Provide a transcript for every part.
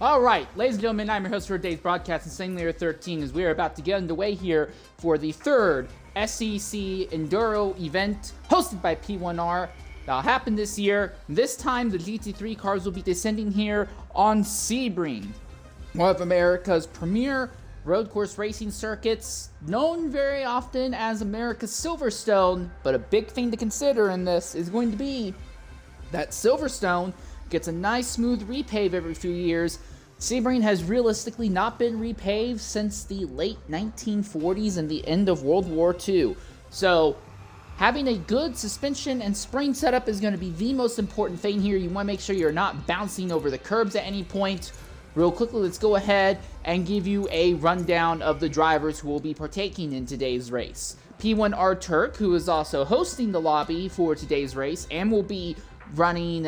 All right, ladies and gentlemen, I'm your host for today's broadcast, Insane Layer 13, as we are about to get underway here for the third SEC Enduro event hosted by P1R. That'll happen this year. This time, the GT3 cars will be descending here on Sebring, one of America's premier road course racing circuits, known very often as America's Silverstone. But a big thing to consider in this is going to be that Silverstone gets a nice smooth repave every few years. Sebring has realistically not been repaved since the late 1940s and the end of World War II. So having a good suspension and spring setup is going to be the most important thing here. You want to make sure you're not bouncing over the curbs at any point. Real quickly, let's go ahead and give you a rundown of the drivers who will be partaking in today's race. P1R Turk, who is also hosting the lobby for today's race and will be broadcasting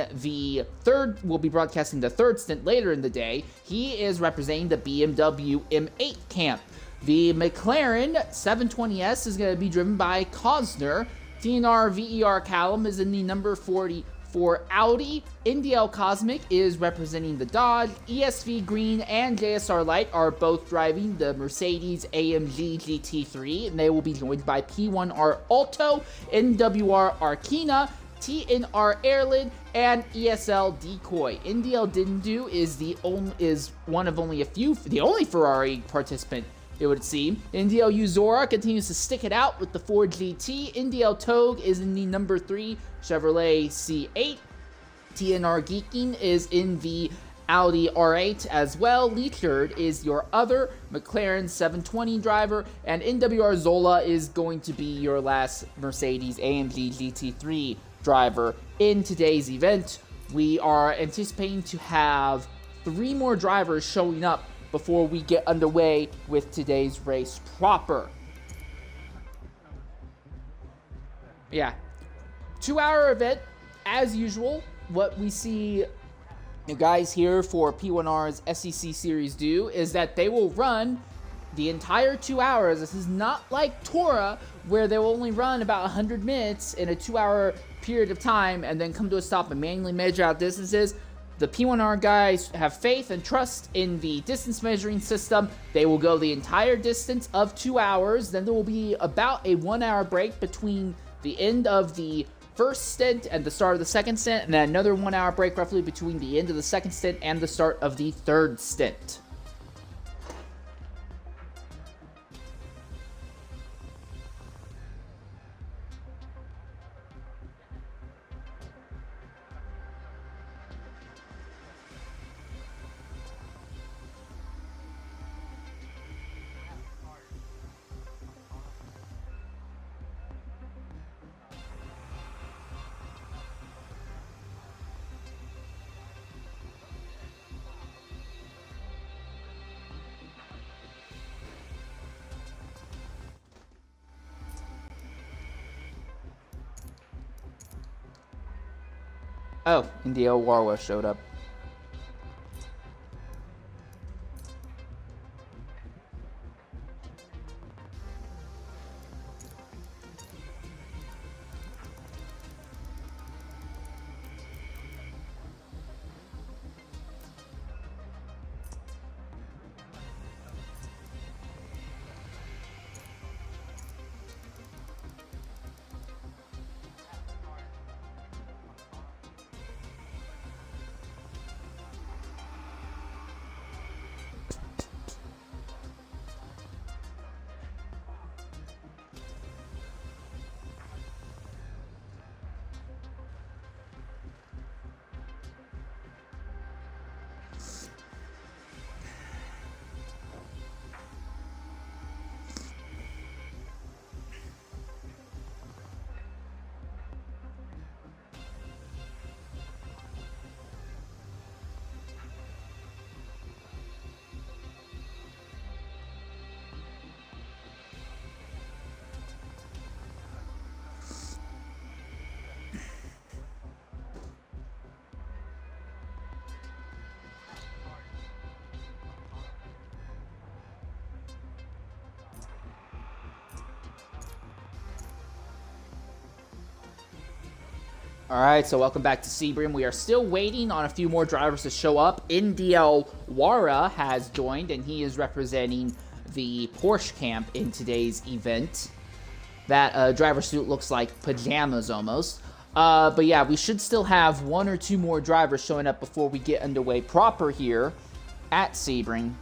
the third stint later in the day. He is representing the BMW M8 camp. The McLaren 720S is going to be driven by Cosner. TNR VER Callum is in the number 44 Audi. NDL Cosmic is representing the Dodge. ESV Green and JSR Light are both driving the Mercedes AMG GT3, and they will be joined by P1R Alto, NWR Arkina, TNR Airlid, and ESL Decoy. NDL Dindu is the only Ferrari participant, it would seem. NDL Uzora continues to stick it out with the Ford GT. NDL Togue is in the number 3 Chevrolet C8. TNR Geeking is in the Audi R8 as well. Leachard is your other McLaren 720 driver, and NWR Zola is going to be your last Mercedes AMG GT3 driver in today's event. We are anticipating to have 3 more drivers showing up before we get underway with today's race proper. Yeah, 2-hour event as usual. What we see you guys here for P1R's SEC series do is that they will run the entire 2 hours. This is not like Tora, where they will only run about 100 minutes in a 2-hour period of time and then come to a stop and manually measure out distances. The P1R guys have faith and trust in the distance measuring system. They will go the entire distance of 2 hours. Then there will be about a 1-hour break between the end of the first stint and the start of the second stint, and then another 1-hour break roughly between the end of the second stint and the start of the third stint. Oh, Indio Warwa showed up. All right, so welcome back to Sebring. We are still waiting on a few more drivers to show up. NDL Wara has joined, and he is representing the Porsche camp in today's event. That driver suit looks like pajamas almost. But yeah, we should still have one or two more drivers showing up before we get underway proper here at Sebring.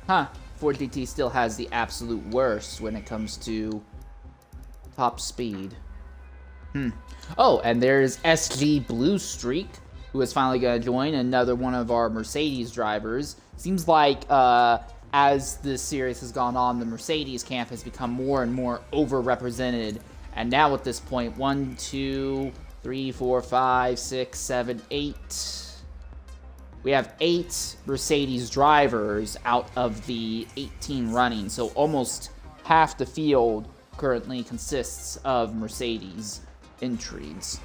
Huh, Ford DT still has the absolute worst when it comes to top speed. Oh, and there's SG Blue Streak, who is finally going to join, another one of our Mercedes drivers. Seems like as this series has gone on, the Mercedes camp has become more and more overrepresented. And now at this point, 1, 2, 3, 4, 5, 6, 7, 8... We have 8 Mercedes drivers out of the 18 running, so almost half the field currently consists of Mercedes entries.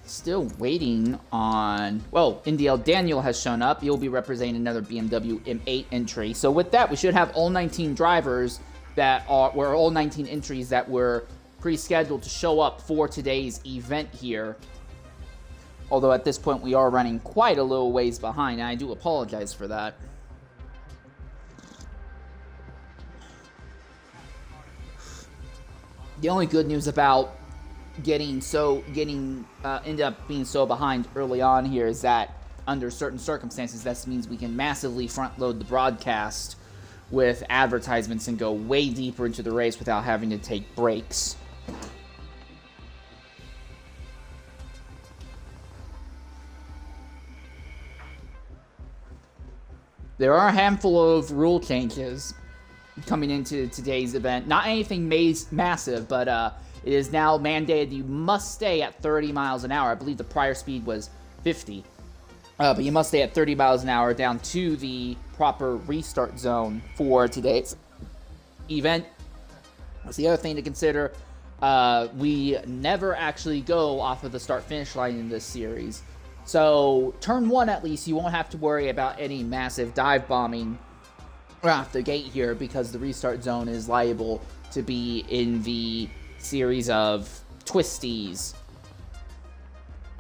Still waiting on... Well, NDL Daniel has shown up. He'll be representing another BMW M8 entry. So with that, we should have all 19 drivers that were all 19 entries that were pre-scheduled to show up for today's event here. Although at this point, we are running quite a little ways behind, and I do apologize for that. The only good news about ended up being so behind early on here is that under certain circumstances, that means we can massively front load the broadcast with advertisements and go way deeper into the race without having to take breaks. There are a handful of rule changes coming into today's event. Not anything massive, but it is now mandated you must stay at 30 miles an hour. I believe the prior speed was 50. But you must stay at 30 miles an hour down to the proper restart zone for today's event. That's the other thing to consider. We never actually go off of the start-finish line in this series. So, turn 1 at least, you won't have to worry about any massive dive bombing off the gate here because the restart zone is liable to be in the series of twisties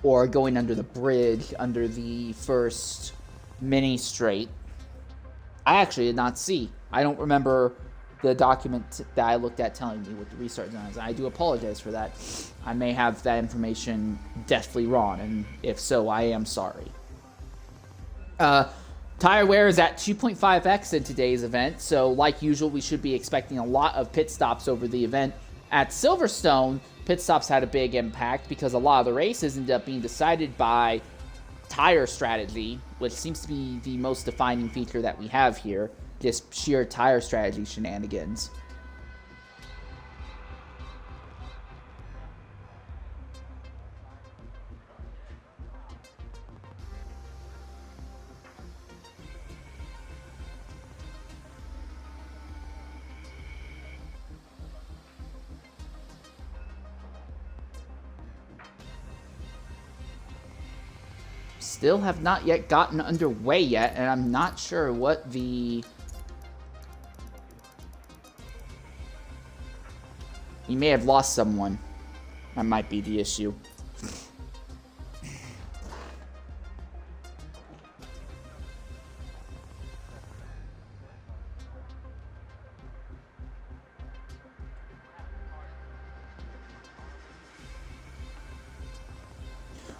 or going under the bridge under the first mini straight. I actually did not see. I don't remember the document that I looked at telling me what the restart zone is. I do apologize for that. I may have that information deathly wrong, and if so, I am sorry. Tire wear is at 2.5x in today's event, so like usual, we should be expecting a lot of pit stops over the event. At Silverstone, pit stops had a big impact because a lot of the races ended up being decided by tire strategy, which seems to be the most defining feature that we have here, just sheer tire strategy shenanigans. still have not yet gotten underway yet, and I'm not sure what the... He may have lost someone. That might be the issue.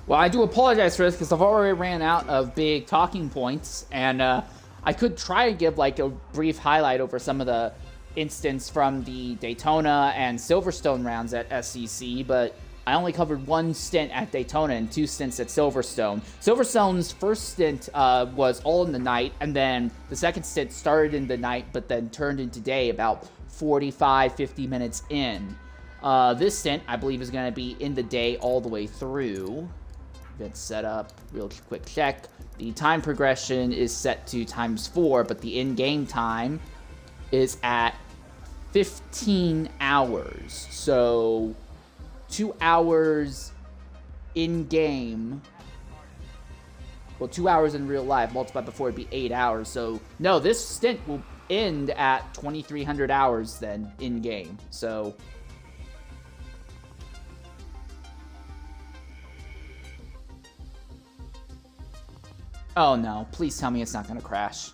Well, I do apologize for this because I've already ran out of big talking points, and I could try and give like a brief highlight over some of the instance from the Daytona and Silverstone rounds at SEC, but I only covered one stint at Daytona and 2 stints at Silverstone. Silverstone's first stint was all in the night, and then the second stint started in the night, but then turned into day about 45, 50 minutes in. This stint, I believe, is going to be in the day all the way through. Event setup, real quick check. The time progression is set to ×4, but the in-game time is at 15 hours. So 2 hours in-game. Well, 2 hours in real life, multiplied before it'd be 8 hours. So, no, this stint will end at 2,300 hours then in-game. So... Oh no, please tell me it's not gonna crash.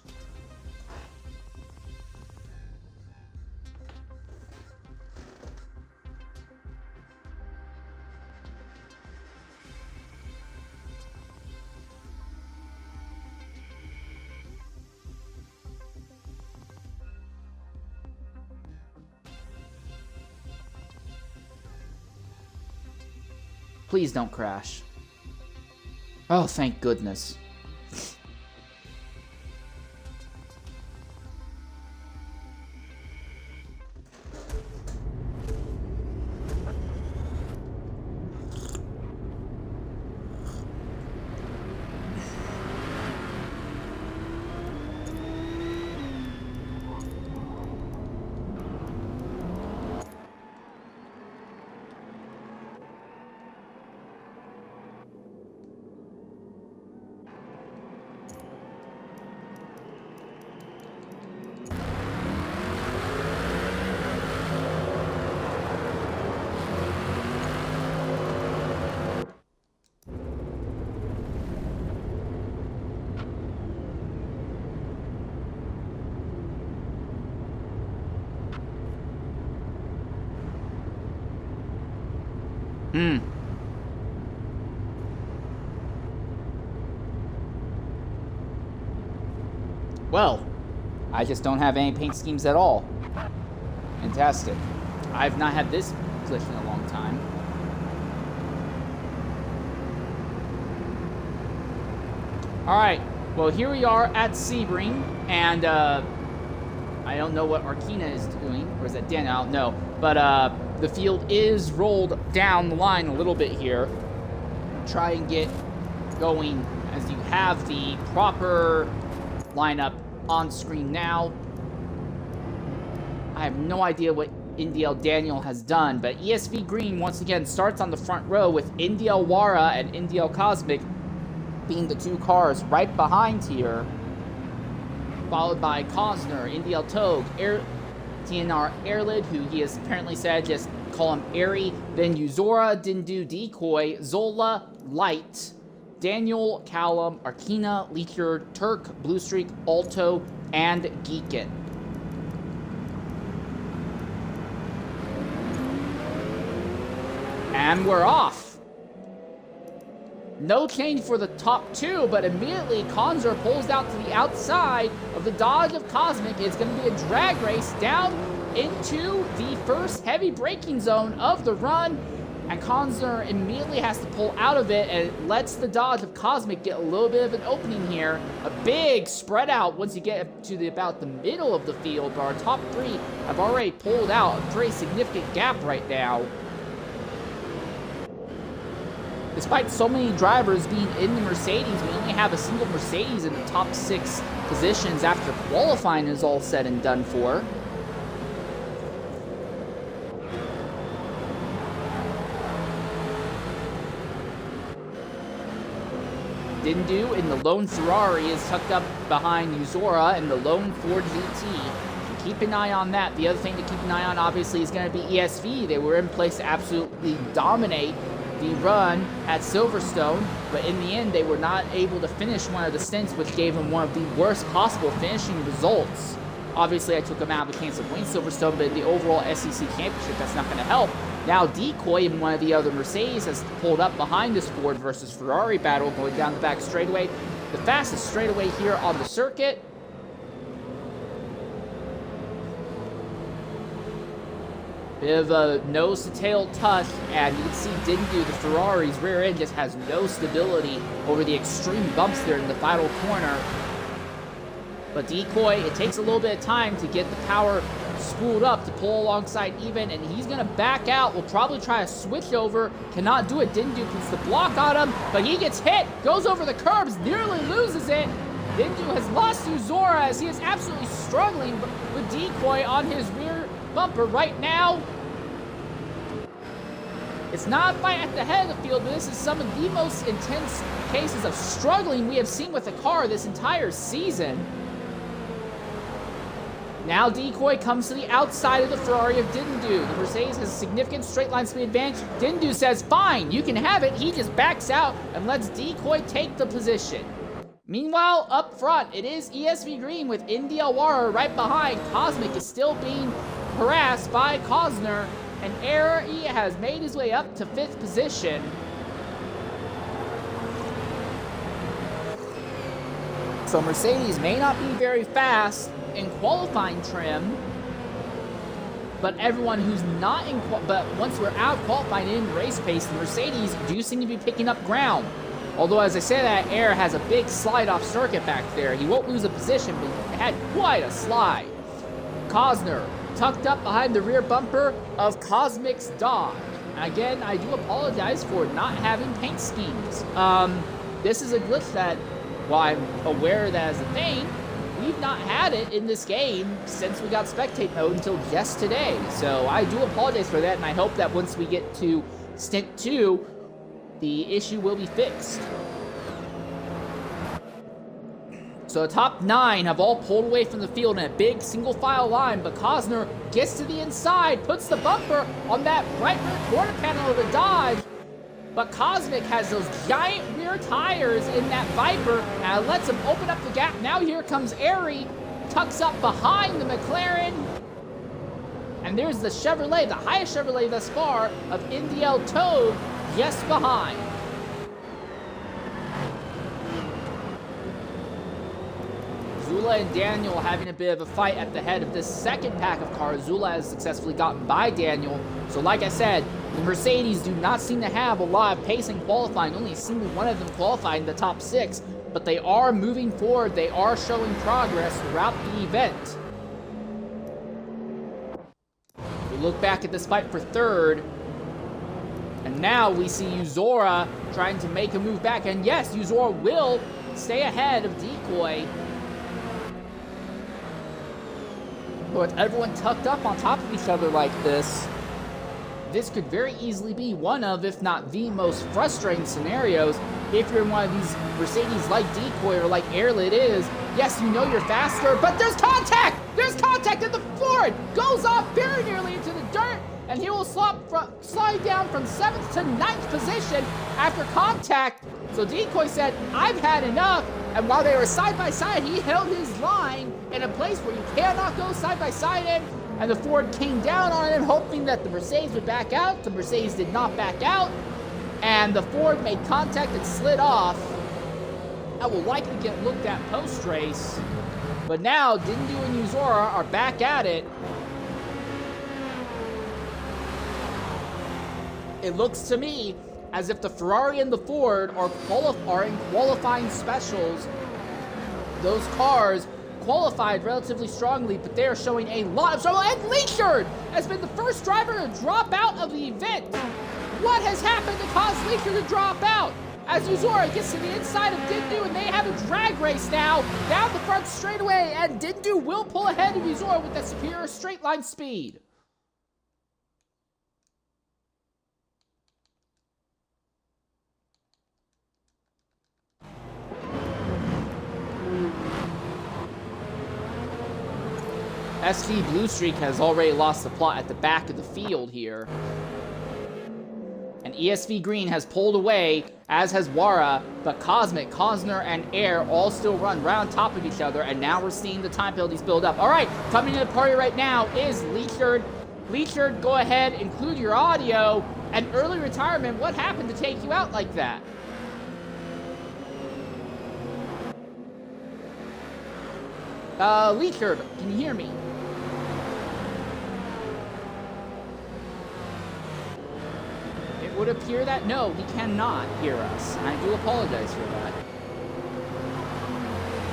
Please don't crash. Oh, thank goodness. Well, I just don't have any paint schemes at all. Fantastic. I've not had this glitch in a long time. Alright, well here we are at Sebring, and I don't know what Arkina is doing, or is that Dan? I don't know. But the field is rolled down the line a little bit here. Try and get going as you have the proper lineup on screen now. I have no idea what Indiel Daniel has done, but ESV Green once again starts on the front row with Indiel Wara and Indiel Cosmic being the 2 cars right behind here, followed by Cosner, Indiel Togue, TNR Airlid, who he has apparently said just call him Airy, then Uzora, Dindu Decoy, Zola, Light, Daniel, Callum, Arkina, Leaker, Turk, Blue Streak, Alto, and Geekin. And we're off. No change for the top 2, but immediately Konzer pulls out to the outside of the Dodge of Cosmic. It's going to be a drag race down into the first heavy braking zone of the run. And Konzer immediately has to pull out of it, and it lets the Dodge of Cosmic get a little bit of an opening here. A big spread out once you get to about the middle of the field, but our top 3 have already pulled out. A pretty significant gap right now. Despite so many drivers being in the Mercedes, we only have a single Mercedes in the top 6 positions after qualifying is all said and done for. Dindu in the lone Ferrari is tucked up behind Uzora and the lone Ford GT. So keep an eye on that. The other thing to keep an eye on, obviously, is going to be ESV. They were in place to absolutely dominate the run at Silverstone, but in the end, they were not able to finish one of the stints, which gave them one of the worst possible finishing results. Obviously, I took them out of the chance of winning Silverstone, but in the overall SEC championship, that's not going to help. Now, Decoy in one of the other Mercedes has pulled up behind this Ford versus Ferrari battle, going down the back straightaway. The fastest straightaway here on the circuit. Bit of a nose-to-tail tuck, and you can see Dindu, the Ferrari's rear end, just has no stability over the extreme bumps there in the final corner. But Decoy, it takes a little bit of time to get the power spooled up to pull alongside Even, and he's going to back out. Will probably try to switch over. Cannot do it. Dindu puts the block on him, but he gets hit, goes over the curbs, nearly loses it. Dindu has lost Uzora as he is absolutely struggling with Decoy on his rear bumper right now. It's not a fight at the head of the field, but this is some of the most intense cases of struggling we have seen with the car this entire season. Now Decoy comes to the outside of the Ferrari of Dindu. The Mercedes has a significant straight line speed advantage. Dindu says, fine, you can have it. He just backs out and lets Decoy take the position. Meanwhile, up front, it is ESV Green with Indy Alwara right behind. Cosmic is still being harassed by Cosner, and Ari has made his way up to 5th position. So Mercedes may not be very fast in qualifying trim, but everyone who's not in but once we're out qualifying in race pace, the Mercedes do seem to be picking up ground. Although, as I say that, Air has a big slide off circuit back there. He won't lose a position, but he had quite a slide. Cosner tucked up behind the rear bumper of Cosmic's Dodge. And again, I do apologize for not having paint schemes. This is a glitch that, while I'm aware that as a thing, we've not had it in this game since we got spectate mode until just today. So I do apologize for that, and I hope that once we get to Stint 2, the issue will be fixed. So the top 9 have all pulled away from the field in a big single file line, but Cosner gets to the inside, puts the bumper on that right rear quarter panel of the Dodge, but Cosmic has those giant rear tires in that Viper, and it lets him open up the gap. Now here comes Ari, tucks up behind the McLaren, and there's the Chevrolet, the highest Chevrolet thus far, of Indiel Toad, just behind. Zula and Daniel having a bit of a fight at the head of this second pack of cars. Zula has successfully gotten by Daniel. So like I said, the Mercedes do not seem to have a lot of pace in qualifying. Only a single one of them qualified in the top 6. But they are moving forward. They are showing progress throughout the event. We look back at this fight for third. And now we see Uzora trying to make a move back. And yes, Uzora will stay ahead of Decoy. But with everyone tucked up on top of each other like this, this could very easily be one of, if not the most frustrating scenarios if you're in one of these Mercedes like Decoy or like Airlit is. Yes, you know you're faster, but there's contact! There's contact, and the Ford goes off very nearly into the dirt, and he will slide down from 7th to 9th position after contact. So Decoy said, I've had enough. And while they were side by side, he held his line in a place where you cannot go side by side in. And the Ford came down on him, hoping that the Mercedes would back out. The Mercedes did not back out. And the Ford made contact and slid off. That will likely get looked at post-race. But now, Dindu and Uzora are back at it. It looks to me as if the Ferrari and the Ford are in qualifying specials. Those cars qualified relatively strongly, but they are showing a lot of struggle. And Leachard has been the first driver to drop out of the event. What has happened to cause Leachard to drop out? As Uzora gets to the inside of Dindu, and they have a drag race now down the front straightaway, and Dindu will pull ahead of Uzora with that superior straight line speed. SV Blue Streak has already lost the plot at the back of the field here. And ESV Green has pulled away, as has Wara, but Cosmic, Cosner, and Air all still run right on top of each other, and now we're seeing the time penalties build up. All right, coming to the party right now is Leechard. Leechard, go ahead, include your audio. And early retirement, what happened to take you out like that? Leechard, can you hear me? It would appear that no, he cannot hear us. And I do apologize for that.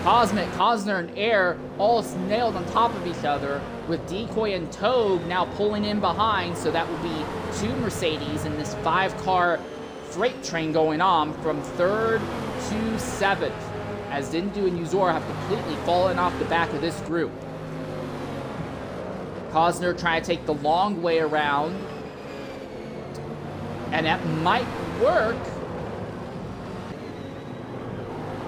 Cosmic, Cosner, and Air all nailed on top of each other, with Decoy and Togue now pulling in behind, so that will be 2 Mercedes in this 5-car freight train going on from 3rd to 7th, as Zindu and Uzora have completely fallen off the back of this group. Cosner trying to take the long way around, and that might work.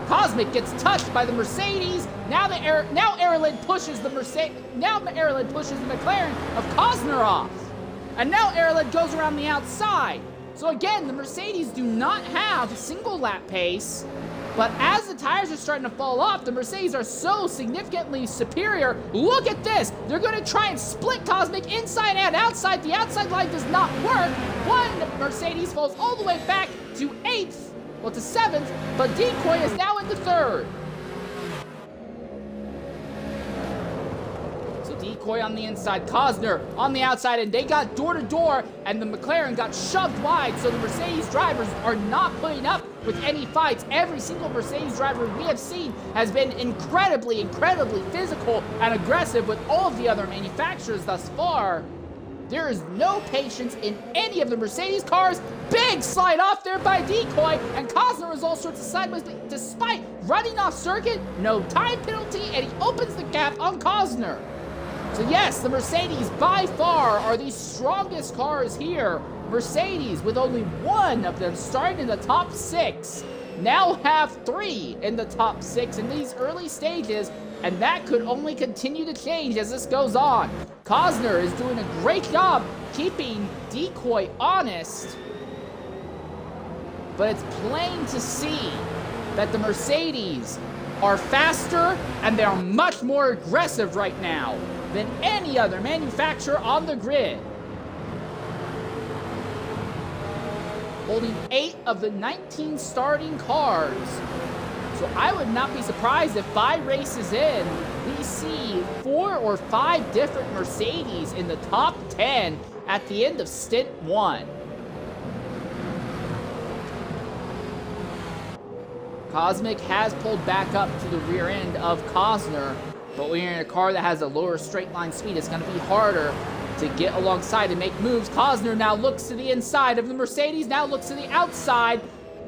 Cosmic gets touched by the Mercedes. Now Erlid pushes the McLaren of Cosner off. And now Erlid goes around the outside. So again, the Mercedes do not have single lap pace, but as the tires are starting to fall off, the Mercedes are so significantly superior. Look at this. They're going to try and split Cosmic inside and outside. The outside line does not work. One Mercedes falls all the way back to 8th. Well, to 7th, but Decoy is now into 3rd. So Decoy on the inside, Cosner on the outside, and they got door to door, and the McLaren got shoved wide, so the Mercedes drivers are not putting up with any fights. Every single Mercedes driver we have seen has been incredibly physical and aggressive with all of the other manufacturers thus far. There is no patience in any of the Mercedes cars. Big slide off there by Decoy, and Cosner is all sorts of sideways, but despite running off circuit, no time penalty, and he opens the gap on Cosner. So yes, the Mercedes by far are the strongest cars here. Mercedes, with only one of them starting in the top 6, now have 3 in the top 6 in these early stages, and that could only continue to change as this goes on. Cosner is doing a great job keeping Decoy honest, but it's plain to see that the Mercedes are faster and they're much more aggressive right now than any other manufacturer on the grid. Holding 8 of the 19 starting cars. So I would not be surprised if 5 races in, we see 4 or 5 different Mercedes in the top 10 at the end of stint 1. Cosmic has pulled back up to the rear end of Cosner, but when you're in a car that has a lower straight line speed, it's going to be harder to get alongside and make moves. Cosner now looks to the inside of the Mercedes, now looks to the outside,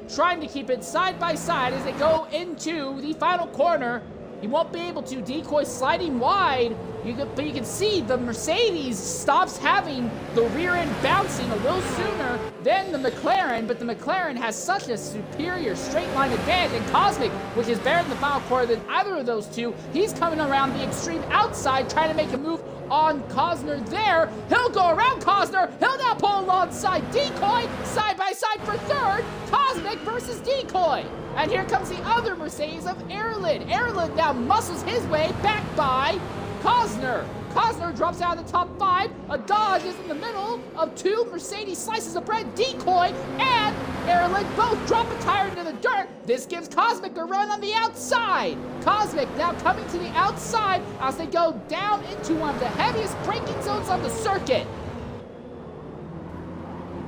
trying to keep it side by side as they go into the final corner. He won't be able to. Decoy sliding wide, but you can see the Mercedes stops having the rear end bouncing a little sooner than the McLaren, but the McLaren has such a superior straight line advantage, and Cosmic, which is better in the final corner than either of those two, he's coming around the extreme outside, trying to make a move on Cosner there. He'll go around Cosner. He'll now pull alongside Decoy, side by side for 3rd. Cosmic versus Decoy. And here comes the other Mercedes of Erlid. Erlid now muscles his way back by Cosner. Cosner drops out of the top 5. A Dodge is in the middle of 2 Mercedes slices of bread. Decoy and Erlid both drop a tire into the dirt. This gives Cosmic a run on the outside. Cosmic now coming to the outside as they go down into one of the heaviest braking zones on the circuit.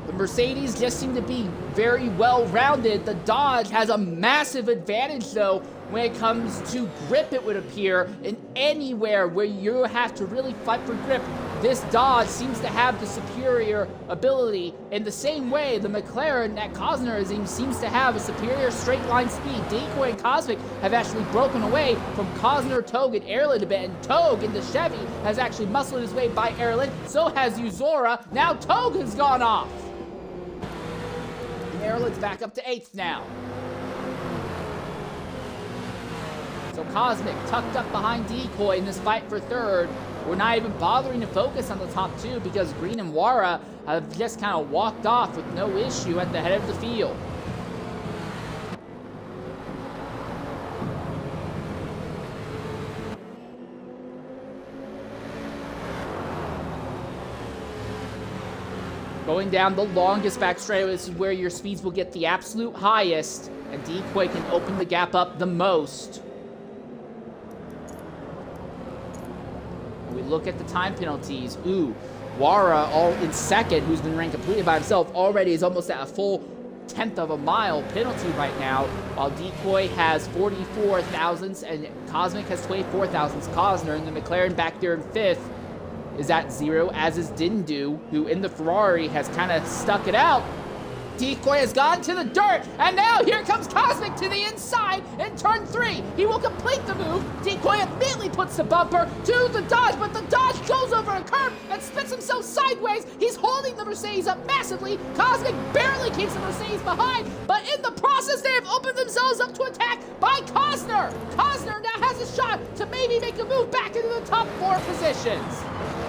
The Mercedes just seem to be very well-rounded. The Dodge has a massive advantage, though, when it comes to grip, it would appear. In anywhere where you have to really fight for grip, this Dodge seems to have the superior ability. In the same way, the McLaren that Cosner seems to have a superior straight line speed. Decoy and Cosmic have actually broken away from Cosner, Togue, and Erlid a bit, and Togue in the Chevy has actually muscled his way by Erlid. So has Uzora. Now Togue has gone off. Erlid's back up to 8th now. So So Cosmic tucked up behind Decoy in this fight for third. We're not even bothering to focus on the top two because Green and Wara have just kind of walked off with no issue at the head of the field. Going down the longest back straightaway, this is where your speeds will get the absolute highest, and Decoy can open the gap up the most. And we look at the time penalties. Ooh, Wara, all in second, who's been ranked completely by himself, already is almost at a full tenth of a mile penalty right now, while Decoy has 44 thousandths and Cosmic has 24 thousandths. Cosner and the McLaren back there in fifth is at 0, as is Dindu, who in the Ferrari has kind of stuck it out. Decoy has gone to the dirt, and now here comes Cosmic to the inside in turn 3. He will complete the move. Decoy immediately puts the bumper to the Dodge, but the Dodge goes over a curb and spits himself sideways. He's holding the Mercedes up massively. Cosmic barely keeps the Mercedes behind, but in the process, they have opened themselves up to attack by Cosner. Cosner now has a shot to maybe make a move back into the top 4 positions.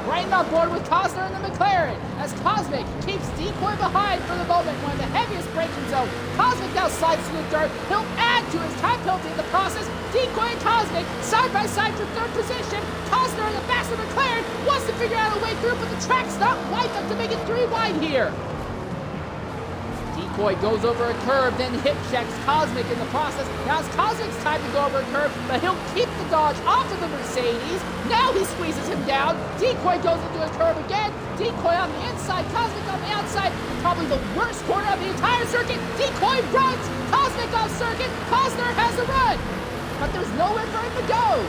Right on board with Cosner and the McLaren, as Cosmic keeps Decoy behind for the moment, one of the heaviest braking zone. Cosmic now slides to the dirt. He'll add to his time penalty in the process. Decoy and Cosmic side by side for third position. Cosner and the faster McLaren wants to figure out a way through, but the track's not wide enough to make it 3 wide here. Decoy goes over a curb, then hip checks Cosmic in the process. Now it's Cosmic's time to go over a curb, but he'll keep the Dodge off of the Mercedes. Now he squeezes him down. Decoy goes into a curb again. Decoy on the inside, Cosmic on the outside. Probably the worst corner of the entire circuit. Decoy runs. Cosmic off circuit. Cosner has a run, but there's nowhere for him to go.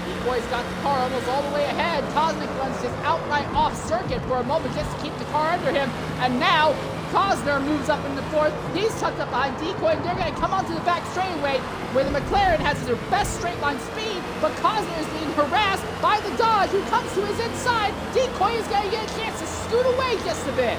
Decoy's got the car almost all the way ahead. Cosmic runs just outright off circuit for a moment just to keep the car under him, and now Cosner moves up in the fourth. He's tucked up behind Decoy, and they're going to come onto the back straightaway where the McLaren has their best straight line speed, but Cosner is being harassed by the Dodge, who comes to his inside. Decoy is going to get a chance to scoot away just a bit.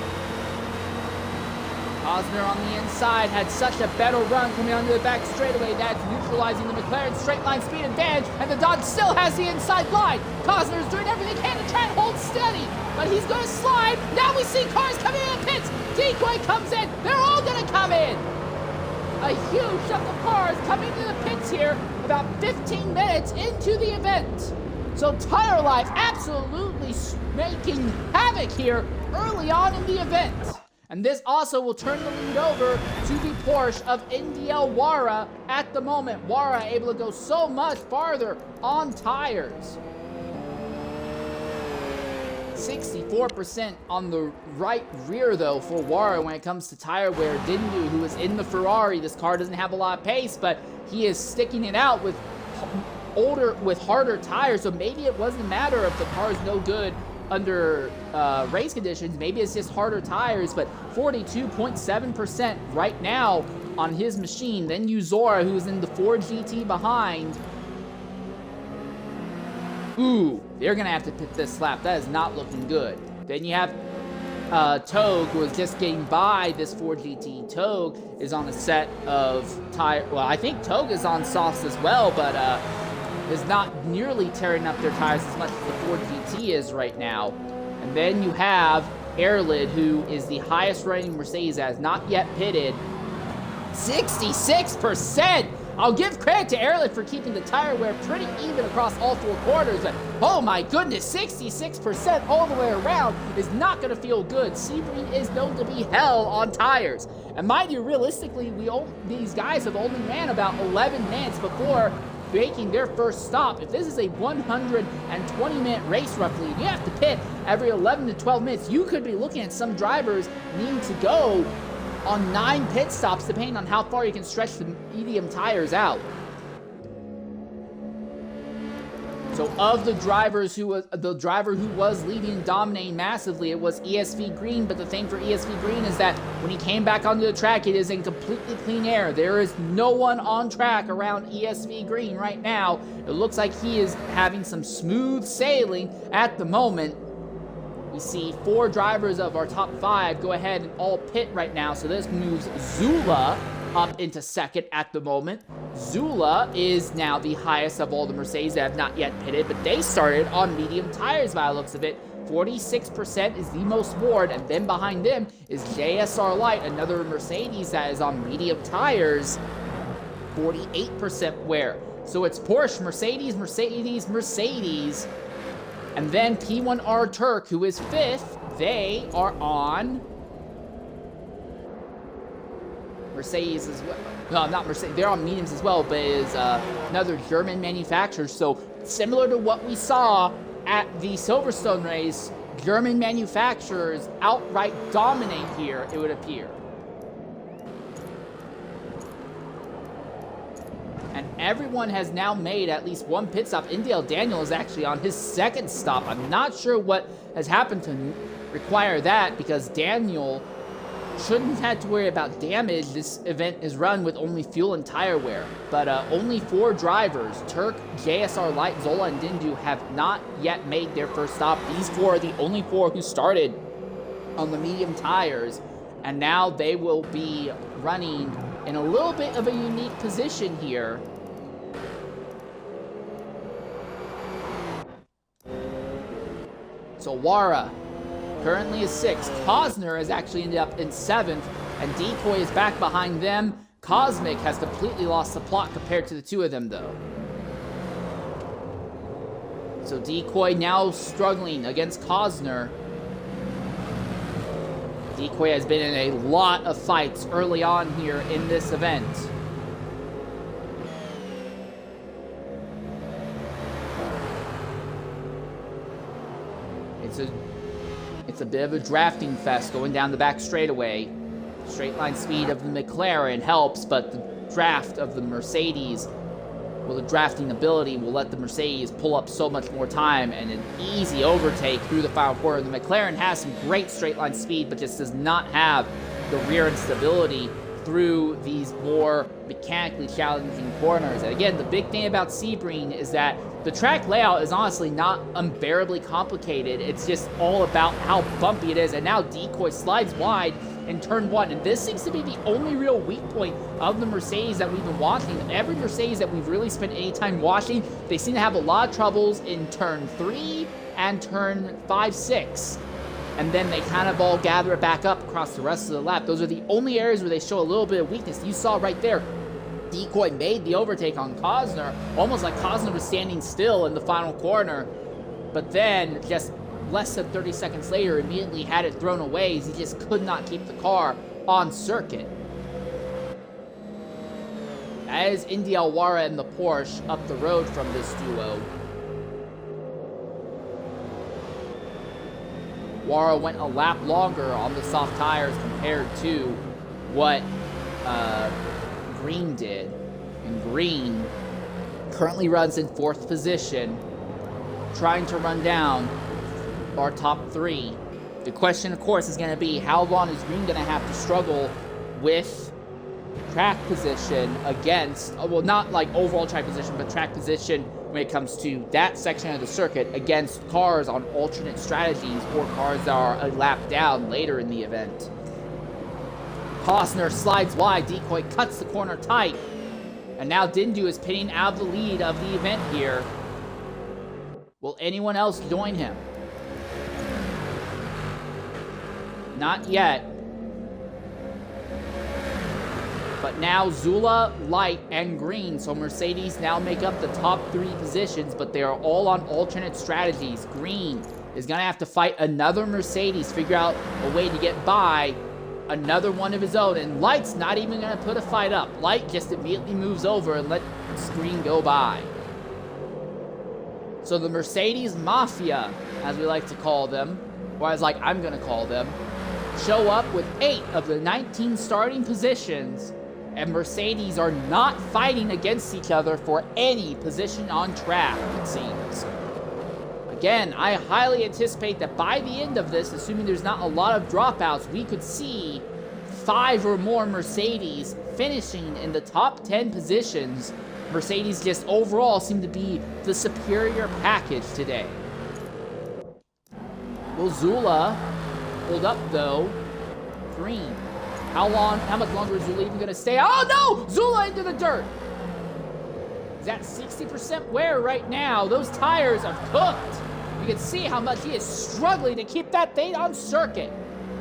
Cosner on the inside had such a better run coming onto the back straightaway that's neutralizing the McLaren straight line speed advantage, and the Dodge still has the inside line. Cosner is doing everything he can to try and hold steady, but he's going to slide. Now we see cars coming in the pits. Decoy comes in. They're all going to come in. A huge chunk of cars coming to the pits here about 15 minutes into the event. So Tire Life absolutely making havoc here early on in the event. And this also will turn the lead over to the Porsche of NDL Wara at the moment. Wara able to go so much farther on tires. 64% on the right rear, though, for Wara when it comes to tire wear. Dindu, who is in the Ferrari, this car doesn't have a lot of pace, but he is sticking it out with harder tires, so maybe it wasn't a matter of the car is no good under race conditions. Maybe it's just harder tires, but 42.7% right now on his machine. Then Uzora, who's in the Ford GT behind. Ooh, they're gonna have to pit this lap. That is not looking good. Then you have Togue, who is just getting by this Ford GT. Togue is on a set of tire. Well, I think Togue is on softs as well, but is not nearly tearing up their tires as much as the Ford GT is right now. And then you have Airlid, who is the highest running Mercedes, has not yet pitted. 66%! I'll give credit to Airlid for keeping the tire wear pretty even across all 4 quarters, but oh my goodness, 66% all the way around is not going to feel good. Sebring is known to be hell on tires. And mind you, realistically, these guys have only ran about 11 minutes before making their first stop. If this is a 120-minute race roughly, you have to pit every 11 to 12 minutes. You could be looking at some drivers needing to go on 9 pit stops, depending on how far you can stretch the medium tires out. So of the drivers the driver who was leading and dominating massively, it was ESV Green, but the thing for ESV Green is that when he came back onto the track, it is in completely clean air. There is no one on track around ESV Green right now. It looks like he is having some smooth sailing at the moment. We see 4 drivers of our top 5 go ahead and all pit right now. So this moves Zula up into second at the moment. Zula is now the highest of all the Mercedes that have not yet pitted, but they started on medium tires by the looks of it. 46% is the most worn, and then behind them is JSR Light, another Mercedes that is on medium tires, 48% wear. So it's Porsche, Mercedes, Mercedes, Mercedes, and then P1R Turk, who is fifth. They are on Mercedes as well. No, not Mercedes. They're on mediums as well, but it is another German manufacturer. So similar to what we saw at the Silverstone race, German manufacturers outright dominate here, it would appear. And everyone has now made at least one pit stop. Indale Daniel is actually on his second stop. I'm not sure what has happened to require that, because Daniel shouldn't have had to worry about damage. This event is run with only fuel and tire wear. But only 4 drivers, Turk, JSR Light, Zola, and Dindu, have not yet made their first stop. These 4 are the only 4 who started on the medium tires. And now they will be running in a little bit of a unique position here. So Wara currently is 6th. Cosner has actually ended up in 7th, and Decoy is back behind them. Cosmic has completely lost the plot compared to the 2 of them, though. So Decoy now struggling against Cosner. Decoy has been in a lot of fights early on here in this event. It's a bit of a drafting fest going down the back straightaway. Straight line speed of the McLaren helps, but the draft of the Mercedes, well, the drafting ability will let the Mercedes pull up so much more time, and an easy overtake through the final quarter. The McLaren has some great straight line speed, but just does not have the rear end stability through these more mechanically challenging corners. And again, the big thing about Sebring is that the track layout is honestly not unbearably complicated. It's just all about how bumpy it is. And now Decoy slides wide in turn 1. And this seems to be the only real weak point of the Mercedes that we've been watching. And every Mercedes that we've really spent any time watching, they seem to have a lot of troubles in turn 3 and turn 5, 6. And then they kind of all gather it back up across the rest of the lap. Those are the only areas where they show a little bit of weakness. You saw right there, Decoy made the overtake on Cosner, almost like Cosner was standing still in the final corner. But then, just less than 30 seconds later, immediately had it thrown away as he just could not keep the car on circuit. As Indy Alwara and the Porsche up the road from this duo. Wara went a lap longer on the soft tires compared to what Green did. And Green currently runs in 4th position, trying to run down our top 3. The question, of course, is going to be, how long is Green going to have to struggle with track position against, well, not like overall track position, but track position when it comes to that section of the circuit against cars on alternate strategies or cars that are a lap down later in the event. Cosner slides wide, Decoy cuts the corner tight, and now Dindu is pitting out of the lead of the event here. Will anyone else join him? Not yet. But now Zula, Light, and Green, so Mercedes now make up the top 3 positions, but they are all on alternate strategies. Green is going to have to fight another Mercedes, figure out a way to get by another one of his own, and Light's not even going to put a fight up. Light just immediately moves over and lets Green go by. So the Mercedes Mafia, as we like to call them, or as like I'm going to call them, show up with 8 of the 19 starting positions, and Mercedes are not fighting against each other for any position on track, it seems. Again, I highly anticipate that by the end of this, assuming there's not a lot of dropouts, we could see 5 or more Mercedes finishing in the top 10 positions. Mercedes just overall seem to be the superior package today. Will Zula hold up, though? Green. How much longer is Zula even gonna stay? Oh no! Zula into the dirt! He's at 60% wear right now. Those tires are cooked. You can see how much he is struggling to keep that thing on circuit.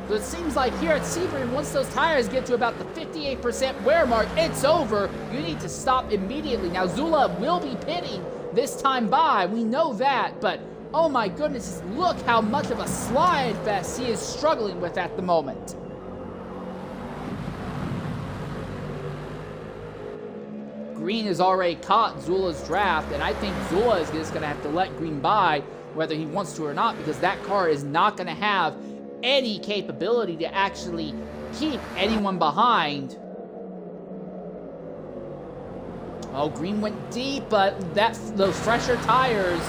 So it seems like here at Sebring, once those tires get to about the 58% wear mark, it's over. You need to stop immediately. Now, Zula will be pitting this time by. We know that, but oh my goodness, look how much of a slide fest he is struggling with at the moment. Green has already caught Zula's draft, and I think Zula is just going to have to let Green by, whether he wants to or not, because that car is not going to have any capability to actually keep anyone behind. Oh, Green went deep, but those fresher tires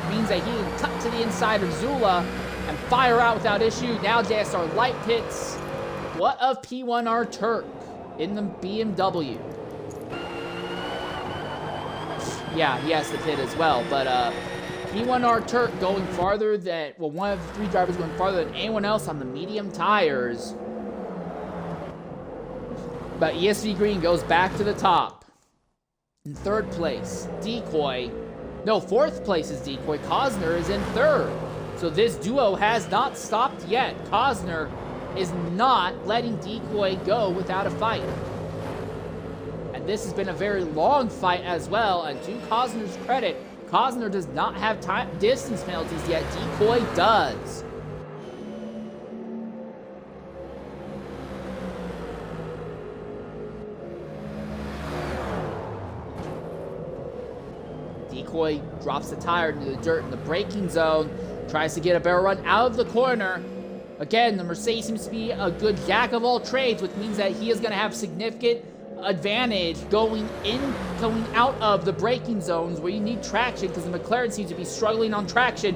means that he can cut to the inside of Zula and fire out without issue. Now JSR light pits. What of P1R Turk in the BMW? Yeah, he has to pit as well, but P1R Turk going farther than, well, one of the three drivers going farther than anyone else on the medium tires. But ESV Green goes back to the top. In third place, Decoy. No, fourth place is Decoy. Cosner is in third. So this duo has not stopped yet. Cosner is not letting Decoy go without a fight. And this has been a very long fight as well, and to Cosner's credit, Cosner does not have distance penalties yet. Decoy does. Decoy drops the tire into the dirt in the braking zone, tries to get a barrel run out of the corner. Again, the Mercedes seems to be a good jack of all trades, which means that he is going to have significant advantage going out of the braking zones where you need traction, because the McLaren seems to be struggling on traction.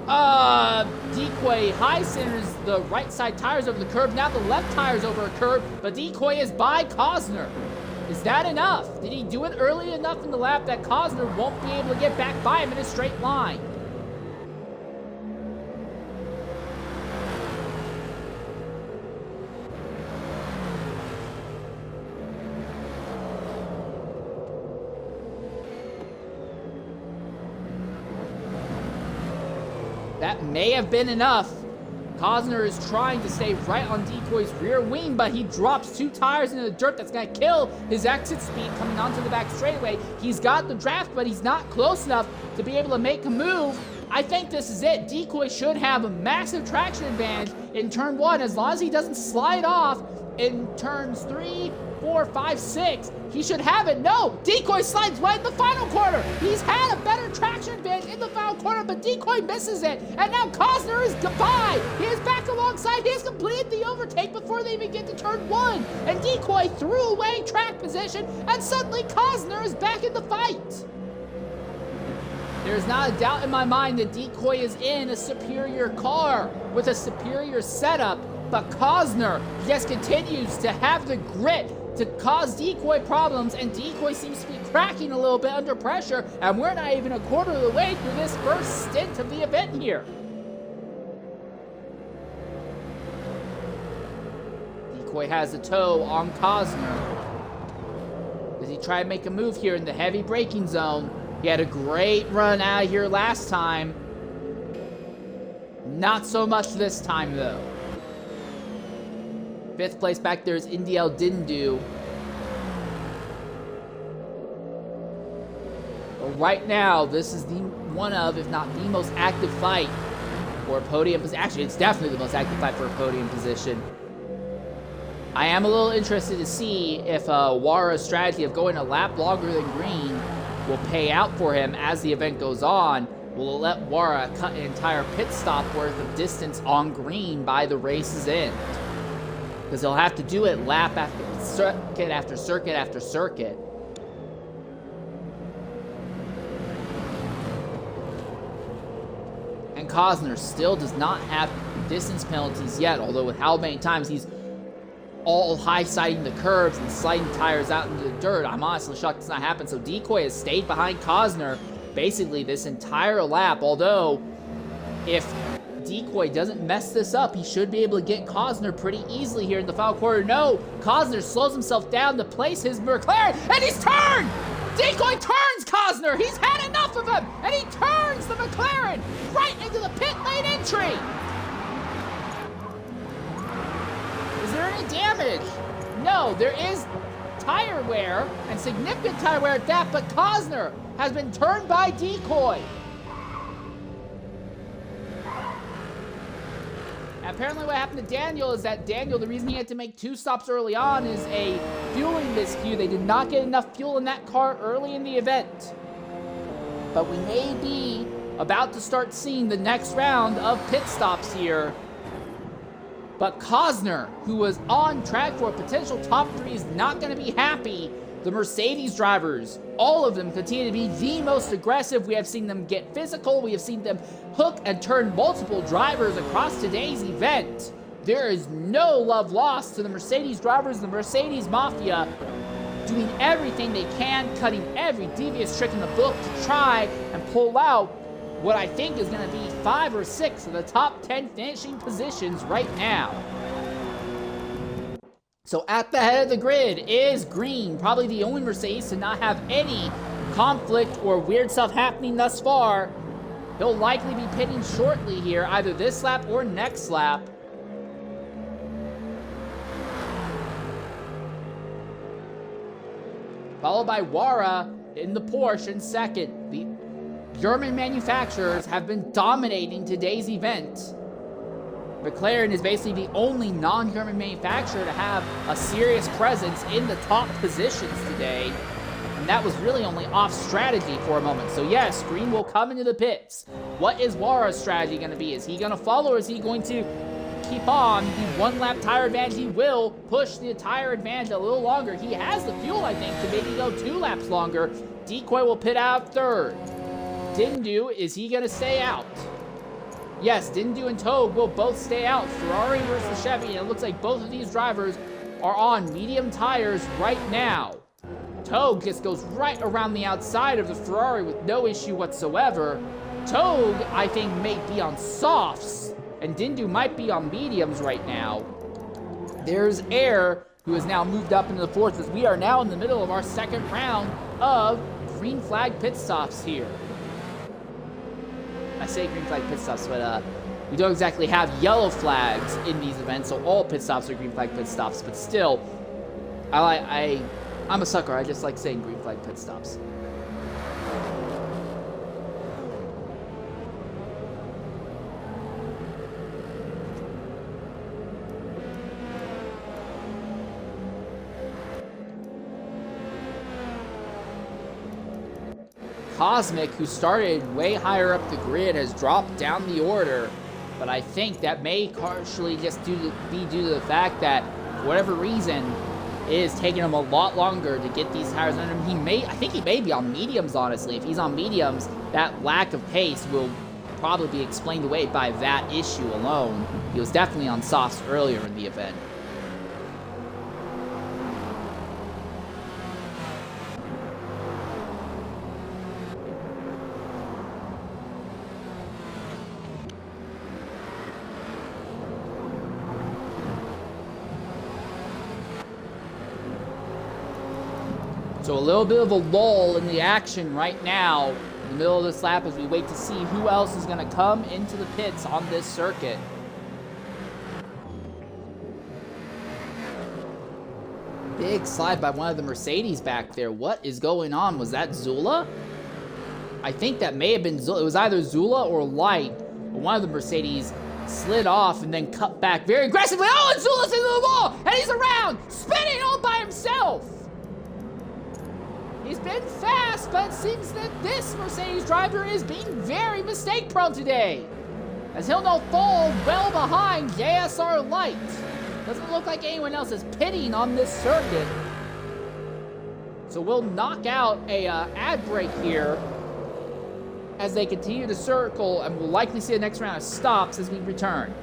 Decoy high centers the right side tires over the curb, now the left tires over a curb, but Decoy is by Cosner. Is that enough? Did he do it early enough in the lap that Cosner won't be able to get back by him in a straight line? That may have been enough. Cosner is trying to stay right on Decoy's rear wing, but he drops two tires into the dirt. That's going to kill his exit speed coming onto the back straightaway. He's got the draft, but he's not close enough to be able to make a move. I think this is it. Decoy should have a massive traction advantage in turn one, as long as he doesn't slide off in turns 3, 4, 5, 6. He should have it. No, Decoy slides right in the final corner. He's had a better traction advantage in the final corner, but Decoy misses it. And now Cosner is goodbye. He is back alongside. He has completed the overtake before they even get to turn one. And Decoy threw away track position, and suddenly Cosner is back in the fight. There's not a doubt in my mind that Decoy is in a superior car with a superior setup, but Cosner just continues to have the grit to cause Decoy problems, and Decoy seems to be cracking a little bit under pressure, and we're not even a quarter of the way through this first stint of the event here. Decoy has a toe on Cosner. Does he try to make a move here in the heavy braking zone? He had a great run out of here last time. Not so much this time, though. Fifth place back there is Indiel Dindu. But right now, this is one of, if not the most active fight for a podium position. Actually, it's definitely the most active fight for a podium position. I am a little interested to see if Wara's strategy of going a lap longer than Green will pay out for him as the event goes on. Will it let Wara cut an entire pit stop worth of distance on Green by the race's end? Because he'll have to do it lap after circuit after circuit after circuit. And Cosner still does not have distance penalties yet, although with how many times he's all high-siding the curbs and sliding tires out into the dirt, I'm honestly shocked it's not happened. So Decoy has stayed behind Cosner basically this entire lap, although if Decoy doesn't mess this up, he should be able to get Cosner pretty easily here in the final quarter. No, Cosner slows himself down to place his McLaren, and he's turned! Decoy turns Cosner! He's had enough of him! And he turns the McLaren right into the pit lane entry! Is there any damage? No, there is tire wear, and significant tire wear at that, but Cosner has been turned by Decoy. Apparently what happened to Daniel is that Daniel, the reason he had to make 2 stops early on is a fueling miscue. They did not get enough fuel in that car early in the event. But we may be about to start seeing the next round of pit stops here. But Cosner, who was on track for a potential top 3, is not going to be happy. The Mercedes drivers, all of them continue to be the most aggressive. We have seen them get physical. We have seen them hook and turn multiple drivers across today's event. There is no love lost to the Mercedes drivers, the Mercedes Mafia, doing everything they can, cutting every devious trick in the book to try and pull out what I think is going to be 5 or 6 of the top 10 finishing positions right now. So at the head of the grid is Green, probably the only Mercedes to not have any conflict or weird stuff happening thus far. He'll likely be pitting shortly here, either this lap or next lap. Followed by Wara in the Porsche in second. The German manufacturers have been dominating today's event. McLaren is basically the only non-German manufacturer to have a serious presence in the top positions today. And that was really only off strategy for a moment. So yes, Green will come into the pits. What is Wara's strategy going to be? Is he going to follow, or is he going to keep on the 1-lap tire advantage? He will push the tire advantage a little longer. He has the fuel, I think, to maybe go 2 laps longer. Decoy will pit out third. Dindu, is he going to stay out? Yes, Dindu and Togue will both stay out. Ferrari versus Chevy, and it looks like both of these drivers are on medium tires right now. Togue just goes right around the outside of the Ferrari with no issue whatsoever. Togue, I think, may be on softs, and Dindu might be on mediums right now. There's Air, who has now moved up into the 4th, as we are now in the middle of our second round of green flag pit stops here. I say green flag pit stops, but we don't exactly have yellow flags in these events, so all pit stops are green flag pit stops. But still, I'm a sucker. I just like saying green flag pit stops. Cosmic, who started way higher up the grid, has dropped down the order, but I think that may partially just be due to the fact that, for whatever reason, it is taking him a lot longer to get these tires under him. I think he may be on mediums, honestly. If he's on mediums, that lack of pace will probably be explained away by that issue alone. He was definitely on softs earlier in the event. So a little bit of a lull in the action right now in the middle of this lap as we wait to see who else is going to come into the pits on this circuit. Big slide by one of the Mercedes back there. What is going on? Was that Zula? I think that may have been Zula. It was either Zula or Light. But one of the Mercedes slid off and then cut back very aggressively. Oh, and Zula's into the wall! And he's around, spinning all by himself! He's been fast, but it seems that this Mercedes driver is being very mistake-prone today, as he'll now fall well behind JSR Light. Doesn't look like anyone else is pitting on this circuit. So we'll knock out a ad break here as they continue to circle, and we'll likely see the next round of stops as we return.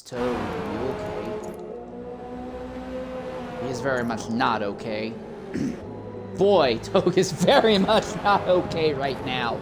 Toad, are you okay? He is very much not okay. Boy, Toad is very much not okay right now.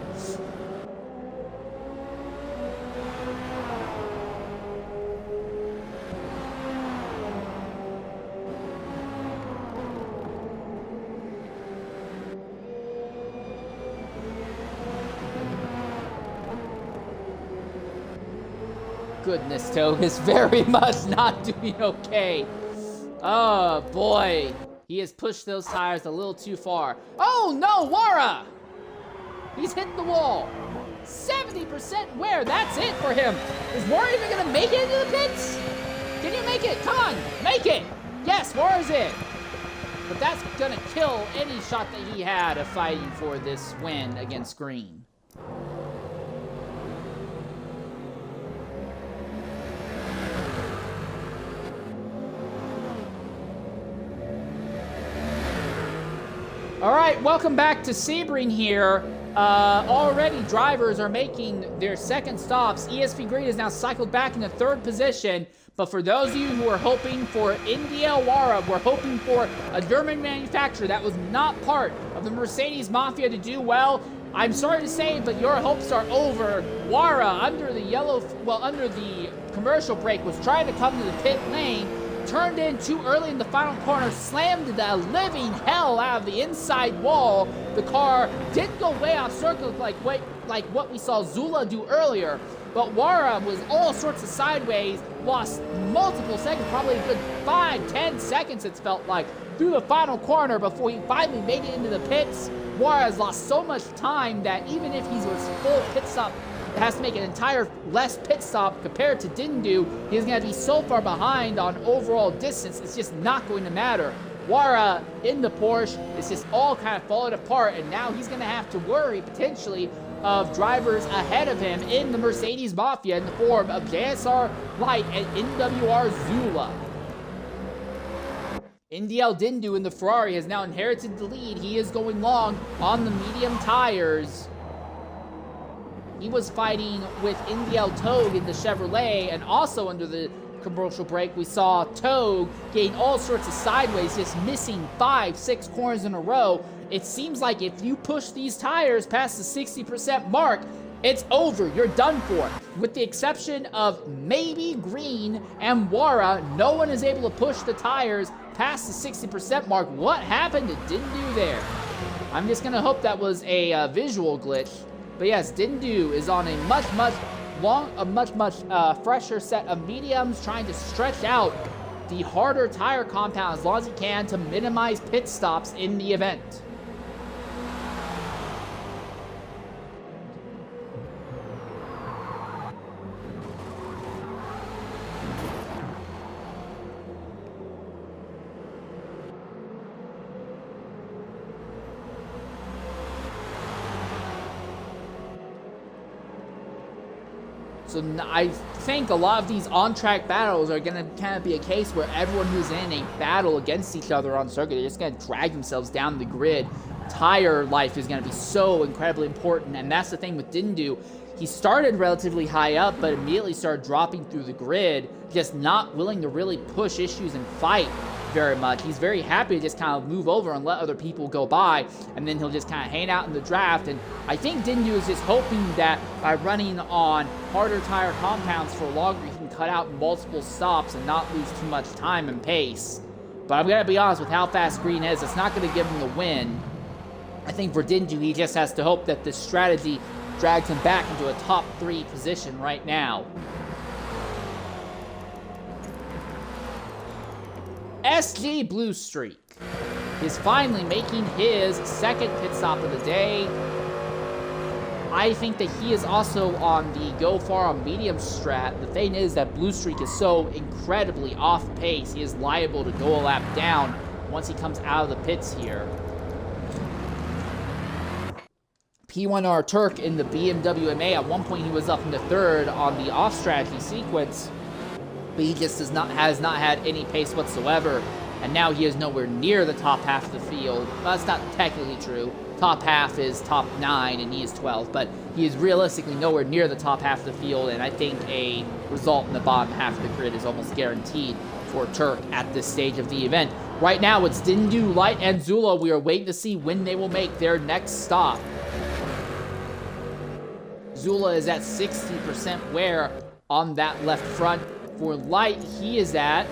Goodness, Toad is very much not doing okay. Oh, boy. He has pushed those tires a little too far. Oh, no, Wara! He's hit the wall. 70% wear. That's it for him. Is Wara even going to make it into the pits? Can you make it? Come on, make it. Yes, Wara's in. But that's going to kill any shot that he had of fighting for this win against Green. All right, welcome back to Sebring here. Already drivers are making their second stops. ESP Green is now cycled back into third position. But for those of you who are hoping for India Wara, we're hoping for a German manufacturer that was not part of the Mercedes Mafia to do well. I'm sorry to say, but your hopes are over. Wara, under the commercial break, was trying to come to the pit lane, turned in too early in the final corner, slammed the living hell out of the inside wall. The car did go way off circle like what we saw Zula do earlier, but Wara was all sorts of sideways, lost multiple seconds, probably a good 5-10 seconds it's felt like, through the final corner before he finally made it into the pits. Wara has lost so much time that even if he was full pit stop, has to make an entire less pit stop compared to Dindu, he's going to be so far behind on overall distance, it's just not going to matter. Wara in the Porsche is just all kind of falling apart, and now he's going to have to worry potentially of drivers ahead of him in the Mercedes Mafia in the form of JSR Light and NWR Zula. NDL Dindu in the Ferrari has now inherited the lead. He is going long on the medium tires. He was fighting with NDL Togue in the Chevrolet, and also under the commercial break, we saw Togue getting all sorts of sideways, just missing 5-6 corners in a row. It seems like if you push these tires past the 60% mark, it's over. You're done for. With the exception of maybe Green and Wara, no one is able to push the tires past the 60% mark. What happened? It didn't do there. I'm just going to hope that was a visual glitch. But yes, Dindu is on a much fresher set of mediums, trying to stretch out the harder tire compound as long as he can to minimize pit stops in the event. So I think a lot of these on-track battles are going to kind of be a case where everyone who's in a battle against each other on circuit, they're just going to drag themselves down the grid. Tire life is going to be so incredibly important, and that's the thing with Dindu. He started relatively high up, but immediately started dropping through the grid, just not willing to really push issues and fight very much. He's very happy to just kind of move over and let other people go by, and then he'll just kind of hang out in the draft. And I think Dindu is just hoping that by running on harder tire compounds for longer, he can cut out multiple stops and not lose too much time and pace. But I'm going to be honest, with how fast Green is, it's not going to give him the win. I think for Dindu, he just has to hope that this strategy drags him back into a top 3 position right now. SG Blue Streak is finally making his second pit stop of the day. I think that he is also on the go far on medium strat. The thing is that Blue Streak is so incredibly off pace, he is liable to go a lap down once he comes out of the pits here. P1R Turk in the BMW MA, at one point he was up into third on the off strategy sequence, but he just has not had any pace whatsoever, and now he is nowhere near the top half of the field. Well, that's not technically true. top half is top 9 and he is 12th, but he is realistically nowhere near the top half of the field, and I think a result in the bottom half of the grid is almost guaranteed for Turk at this stage of the event. Right now, it's Dindu, Light, and Zula. We are waiting to see when they will make their next stop. Zula is at 60% wear on that left front. For Light, he is at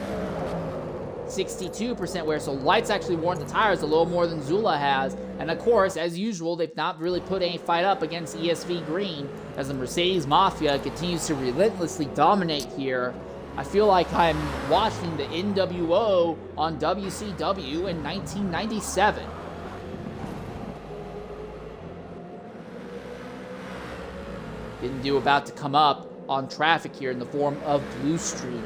62% wear, so Light's actually worn the tires a little more than Zula has. And of course, as usual, they've not really put any fight up against ESV Green, as the Mercedes Mafia continues to relentlessly dominate here. I feel like I'm watching the NWO on WCW in 1997. Dindu about to come up on traffic here in the form of Blue Streak.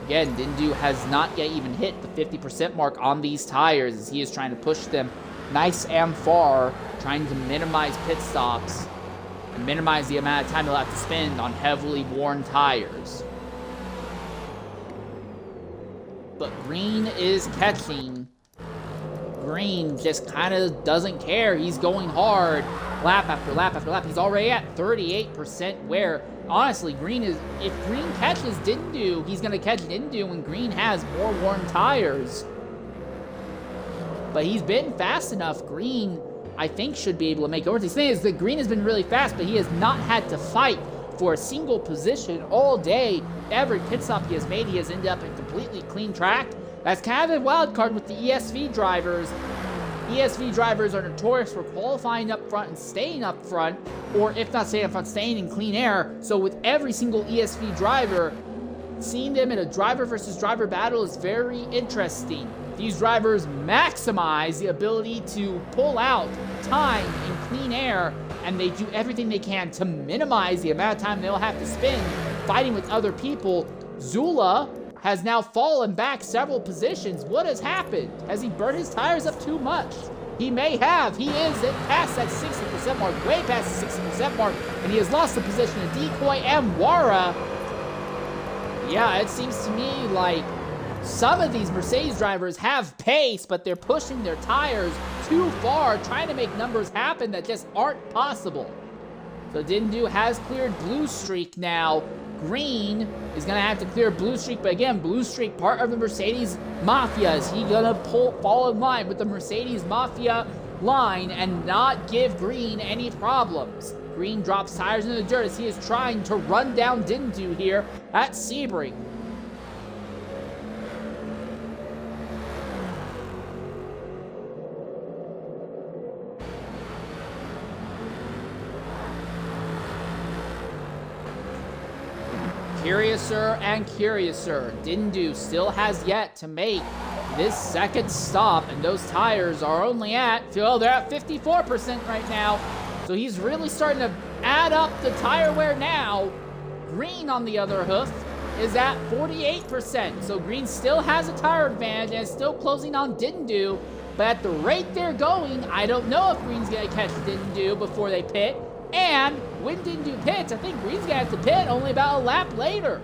Again, Dindu has not yet even hit the 50% mark on these tires, as he is trying to push them nice and far, trying to minimize pit stops and minimize the amount of time he'll have to spend on heavily worn tires. But Green is catching. Green just kind of doesn't care. He's going hard lap after lap after lap. He's already at 38% wear. Honestly, Green is, if Green catches Dindu, he's going to catch Dindu when Green has more worn tires. But he's been fast enough. Green, I think, should be able to make over. The thing is that Green has been really fast, but he has not had to fight for a single position all day. Every pit stop he has made, he has ended up in completely clean track. That's kind of a wild card with the ESV drivers. ESV drivers are notorious for qualifying up front and staying up front, or if not staying up front, staying in clean air. So with every single ESV driver, seeing them in a driver versus driver battle is very interesting. These drivers maximize the ability to pull out time in clean air, and they do everything they can to minimize the amount of time they'll have to spend fighting with other people. Zula has now fallen back several positions. What has happened? Has he burnt his tires up too much? He may have. He is past that 60% mark, way past the 60% mark, and he has lost the position to Decoy and Wara. Yeah, it seems to me like some of these Mercedes drivers have pace, but they're pushing their tires too far, trying to make numbers happen that just aren't possible. So Dindu has cleared Blue Streak now. Green is going to have to clear Blue Streak, but again, Blue Streak, part of the Mercedes Mafia. Is he going to fall in line with the Mercedes Mafia line and not give Green any problems? Green drops tires in the dirt as he is trying to run down Dindu here at Sebring. Curiouser and curiouser. Dindu still has yet to make this second stop, and those tires are only at, well, they're at 54% right now. So he's really starting to add up the tire wear now. Green, on the other hoof, is at 48%. So Green still has a tire advantage and is still closing on Dindu. But at the rate they're going, I don't know if Green's going to catch Dindu before they pit. And when Dindu pits, I think Green's gonna have to pit only about a lap later.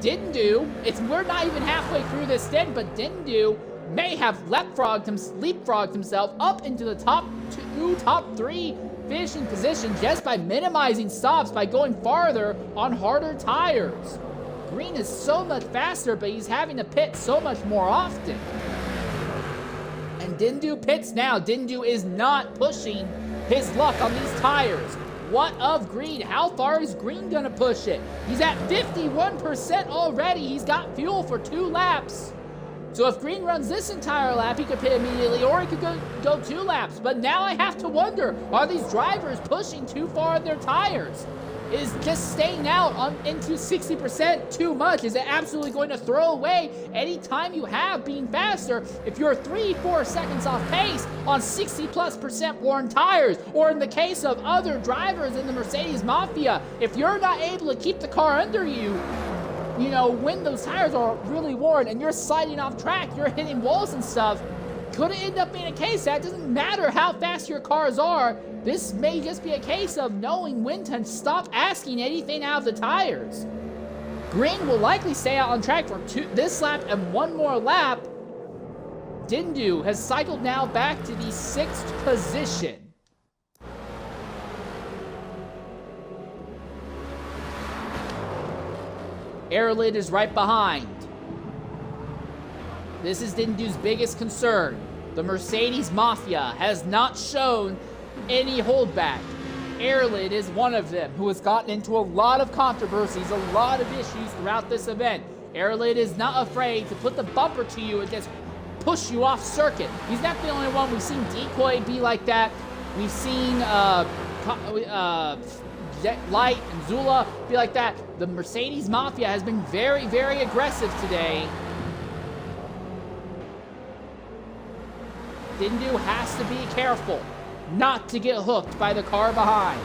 Dindu, we're not even halfway through this stint, but Dindu may have leapfrogged himself up into the top 3 finishing position just by minimizing stops, by going farther on harder tires. Green is so much faster, but he's having to pit so much more often. And Dindu pits now. Dindu is not pushing his luck on these tires. What of Green? How far is Green gonna push it? He's at 51% already. He's got fuel for 2 laps. So if Green runs this entire lap, he could pit immediately, or he could go 2 laps. But now I have to wonder, are these drivers pushing too far on their tires? Is just staying out into 60% too much? Is it absolutely going to throw away any time you have being faster if you're 3-4 seconds off pace on 60+% worn tires? Or in the case of other drivers in the Mercedes Mafia, if you're not able to keep the car under you, when those tires are really worn and you're sliding off track, you're hitting walls and stuff, could it end up being a case that it doesn't matter how fast your cars are, this may just be a case of knowing when to stop asking anything out of the tires. Green will likely stay out on track for this lap and 1 more lap. Dindu has cycled now back to the 6th position. Airlid is right behind. This is Dindu's biggest concern. The Mercedes Mafia has not shown any holdback. Airlid is one of them who has gotten into a lot of controversies, a lot of issues throughout this event. Airlid is not afraid to put the bumper to you and just push you off circuit. He's not the only one. We've seen Decoy be like that. We've seen Light and Zula be like that. The Mercedes Mafia has been very, very aggressive today. Dindu has to be careful not to get hooked by the car behind.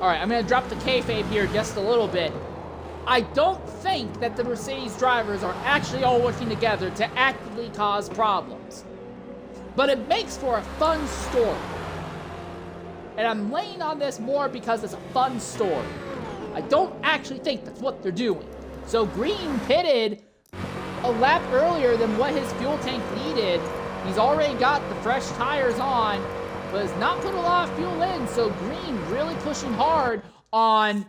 All right, I'm going to drop the kayfabe here just a little bit. I don't think that the Mercedes drivers are actually all working together to actively cause problems. But it makes for a fun story. And I'm laying on this more because it's a fun story. I don't actually think that's what they're doing. So Green pitted a lap earlier than what his fuel tank needed. He's already got the fresh tires on, but has not put a lot of fuel in. So Green really pushing hard on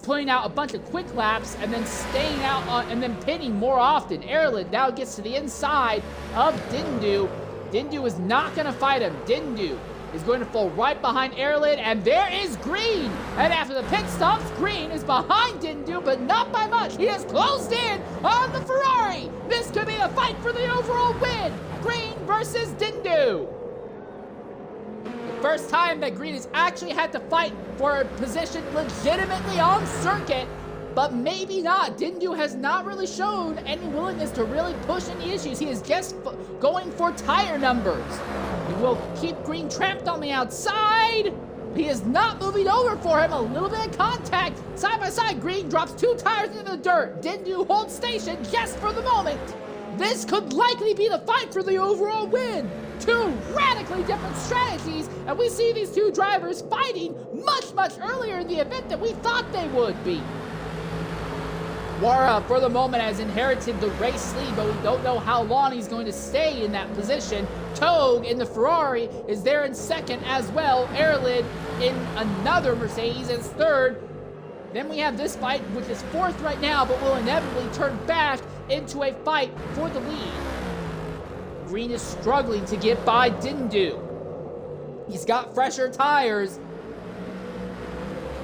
putting out a bunch of quick laps and then staying out on, and then pitting more often. Airlid now gets to the inside of Dindu. Dindu is not going to fight him. Dindu is going to fall right behind Airlid, and there is Green. And after the pit stops, Green is behind Dindu, but not by much. He has closed in on the Ferrari. This could be a fight for the overall win. Green versus Dindu. The first time that Green has actually had to fight for a position legitimately on circuit, but maybe not. Dindu has not really shown any willingness to really push any issues. He is just going for tire numbers. He will keep Green trapped on the outside. He is not moving over for him. A little bit of contact. Side by side, Green drops 2 tires into the dirt. Dindu holds station just for the moment. This could likely be the fight for the overall win. 2 radically different strategies, and we see these 2 drivers fighting much, much earlier in the event than we thought they would be. Wara, for the moment, has inherited the race lead, but we don't know how long he's going to stay in that position. Togue in the Ferrari is there in second as well. Airlid in another Mercedes is third. Then we have this fight, which is fourth right now, but will inevitably turn back into a fight for the lead. Green is struggling to get by Dindu. He's got fresher tires,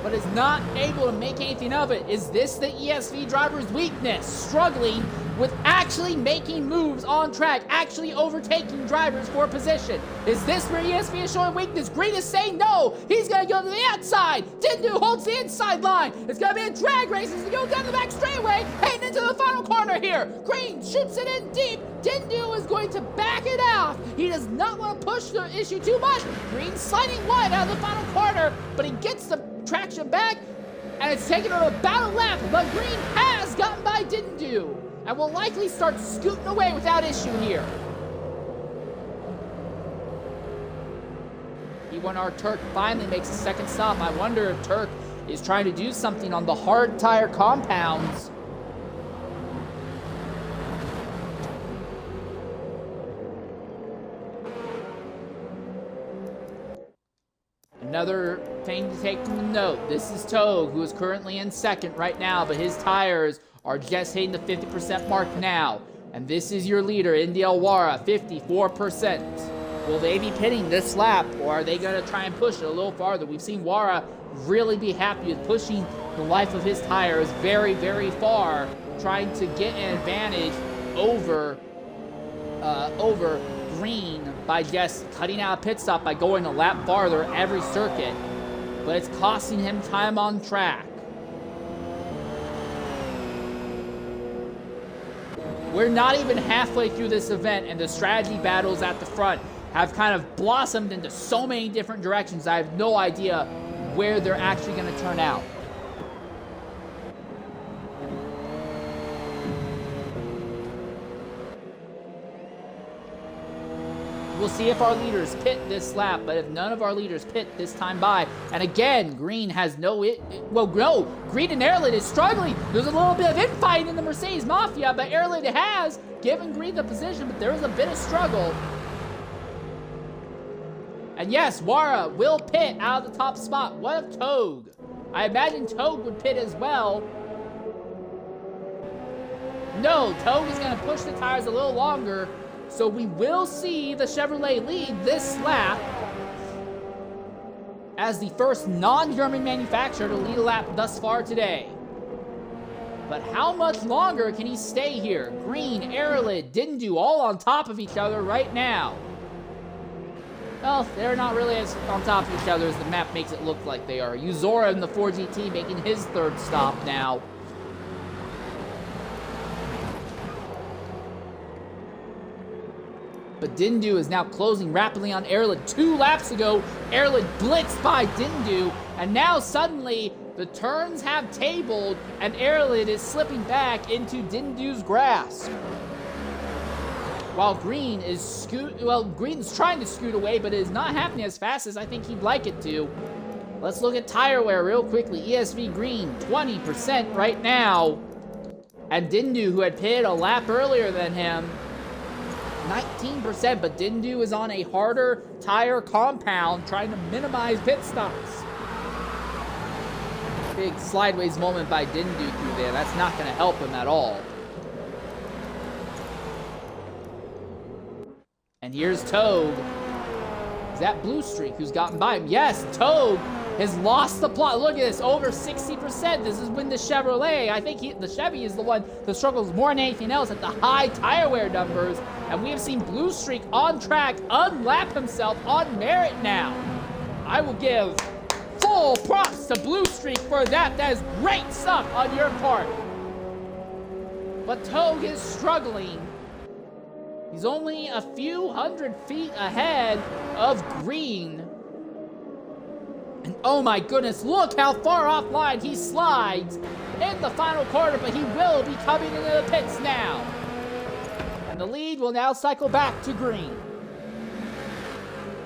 but is not able to make anything of it. Is this the ESV driver's weakness? Struggling with actually making moves on track, actually overtaking drivers for position. Is this where ESV is showing weakness? Green is saying no. He's going to go to the outside. Dindu holds the inside line. It's going to be a drag race. He's going to go down the back straightaway, heading into the final corner here. Green shoots it in deep. Dindu is going to back it off. He does not want to push the issue too much. Green sliding wide out of the final corner, but he gets the traction back, and it's taken him about a lap, but Green has gotten by Dindu and will likely start scooting away without issue here. P1R Turk finally makes a second stop. I wonder if Turk is trying to do something on the hard tire compounds. Another thing to take from the note, this is Togue, who is currently in second right now, but his tires are just hitting the 50% mark now. And this is your leader, Indy Alwara, 54%. Will they be pitting this lap, or are they going to try and push it a little farther? We've seen Wara really be happy with pushing the life of his tires very, very far, trying to get an advantage over Green by just cutting out a pit stop by going a lap farther every circuit, but it's costing him time on track. We're not even halfway through this event, and the strategy battles at the front have kind of blossomed into so many different directions. I have no idea where they're actually going to turn out. We'll see if our leaders pit this lap, but if none of our leaders pit this time by, and again, Green has no, Green and Airlid is struggling. There's a little bit of infighting in the Mercedes Mafia, but Airlid has given Green the position, but there is a bit of struggle. And yes, Wara will pit out of the top spot. What of Togue? I imagine Togue would pit as well. No, Togue is going to push the tires a little longer. So we will see the Chevrolet lead this lap as the first non-German manufacturer to lead a lap thus far today. But how much longer can he stay here? Green, Airlid, Dindu all on top of each other right now. Well, they're not really as on top of each other as the map makes it look like they are. Uzora in the 4GT making his third stop now. But Dindu is now closing rapidly on Airlid. 2 laps ago, Airlid blitzed by Dindu, and now suddenly the turns have tabled, and Airlid is slipping back into Dindu's grasp. While Green is Green's trying to scoot away, but it is not happening as fast as I think he'd like it to. Let's look at tire wear real quickly. ESV Green, 20% right now. And Dindu, who had pitted a lap earlier than him, 19%, but Dindu is on a harder tire compound trying to minimize pit stops. Big slideways moment by Dindu through there. That's not going to help him at all. And here's Togue. Is that Blue Streak who's gotten by him? Yes, Togue has lost the plot. Look at this, over 60%. This is when the Chevrolet, I think the Chevy is the one that struggles more than anything else at the high tire wear numbers. And we have seen Blue Streak on track unlap himself on merit now. I will give full props to Blue Streak for that. That is great stuff on your part. But Togue is struggling. He's only a few hundred feet ahead of Green. And oh my goodness, look how far offline he slides in the final quarter, but he will be coming into the pits now. And the lead will now cycle back to Green.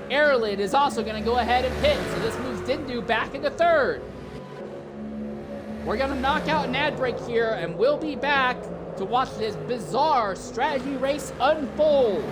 Airlid is also going to go ahead and pit, so this moves Dindu back into third. We're going to knock out an ad break here, and we'll be back to watch this bizarre strategy race unfold.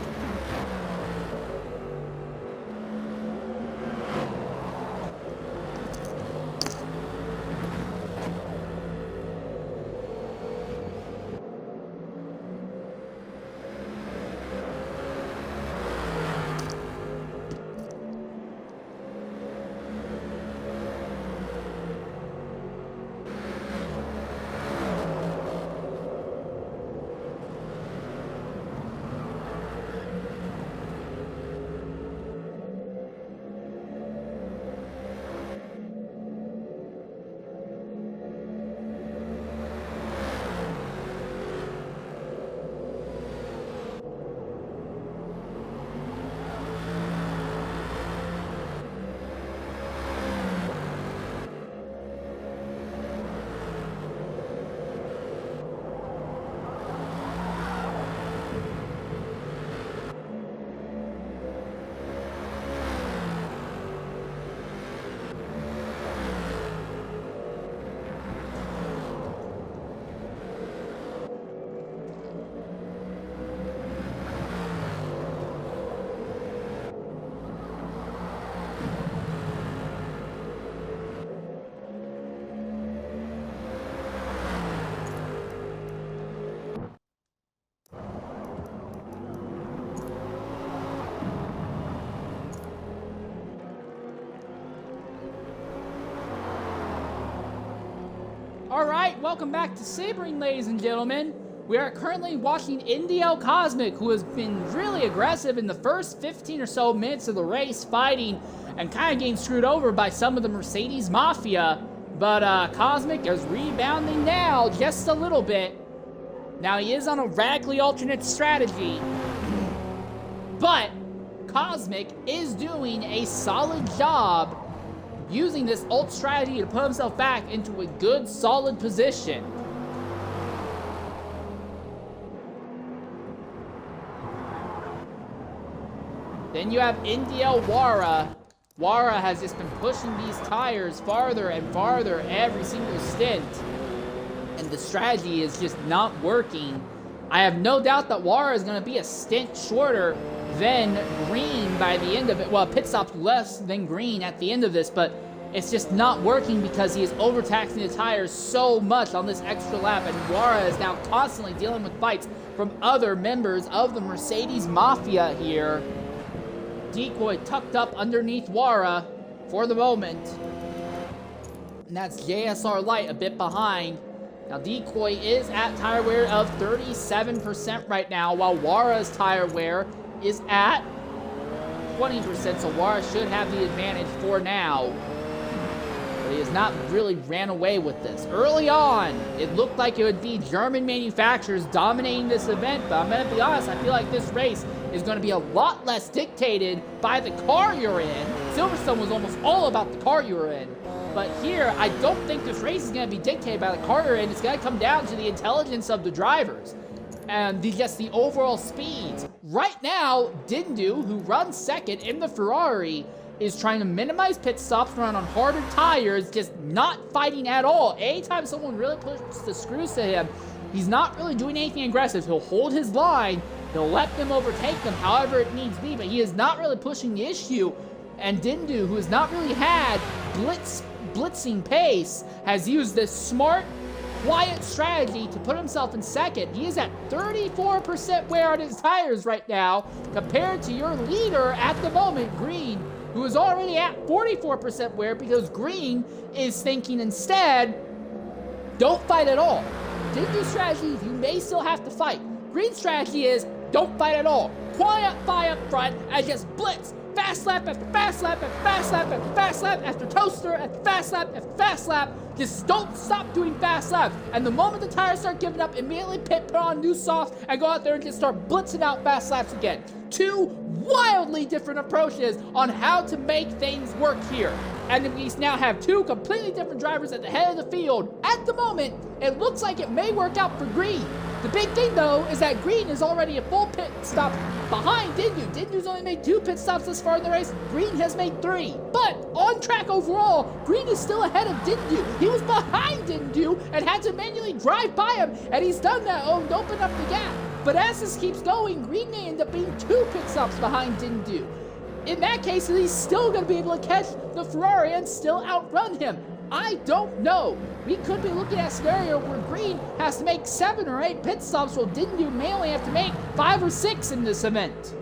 All right, welcome back to Sebring, ladies and gentlemen. We are currently watching NDL Cosmic, who has been really aggressive in the first 15 or so minutes of the race, fighting and kind of getting screwed over by some of the Mercedes Mafia. But Cosmic is rebounding now just a little bit. Now, he is on a radically alternate strategy, but Cosmic is doing a solid job using this alt strategy to put himself back into a good, solid position. Then you have India Wara. Wara has just been pushing these tires farther and farther every single stint. And the strategy is just not working. I have no doubt that Wara is going to be a stint shorter than Green by the end of it. Well, pit stops less than Green at the end of this, but it's just not working because he is overtaxing the tires so much on this extra lap, and Wara is now constantly dealing with fights from other members of the Mercedes Mafia here. Decoy tucked up underneath Wara for the moment. And that's JSR Light a bit behind. Now, Decoy is at tire wear of 37% right now, while Wara's tire wear is at 20%, so Wara should have the advantage for now. But he has not really ran away with this. Early on, it looked like it would be German manufacturers dominating this event, but I'm going to be honest, I feel like this race is going to be a lot less dictated by the car you're in. Silverstone was almost all about the car you were in. But here, I don't think this race is going to be dictated by the car you're in. It's going to come down to the intelligence of the drivers and just the overall speeds. Right now, Dindu, who runs second in the Ferrari, is trying to minimize pit stops, run on harder tires, just not fighting at all. Anytime someone really pushes the screws to him, he's not really doing anything aggressive. He'll hold his line, he'll let them overtake them however it needs be, but he is not really pushing the issue. And Dindu, who has not really had blitzing pace, has used this smart, quiet strategy to put himself in second. He is at 34% wear on his tires right now, compared to your leader at the moment, Green, who is already at 44% wear because Green is thinking instead, don't fight at all. Dindu's strategy is you may still have to fight. Green's strategy is don't fight at all. Quiet fire up front and just blitz. Fast lap after fast lap after fast lap after fast lap after toaster after fast lap after fast lap. Just don't stop doing fast laps. And the moment the tires start giving up, immediately put on new softs and go out there and just start blitzing out fast laps again. Two wildly different approaches on how to make things work here. And we now have two completely different drivers at the head of the field. At the moment, it looks like it may work out for Green. The big thing, though, is that Green is already a full pit stop behind Dindu. Dindu's only made 2 pit stops this far in the race. Green has made 3. But on track overall, Green is still ahead of Dindu. He was behind Dindu and had to manually drive by him, and he's done that and opened up the gap. But as this keeps going, Green may end up being 2 pit stops behind Dindu. In that case, he's still going to be able to catch the Ferrari and still outrun him. I don't know. We could be looking at a scenario where Green has to make 7 or 8 pit stops, while Dindu may only have to make 5 or 6 in this event.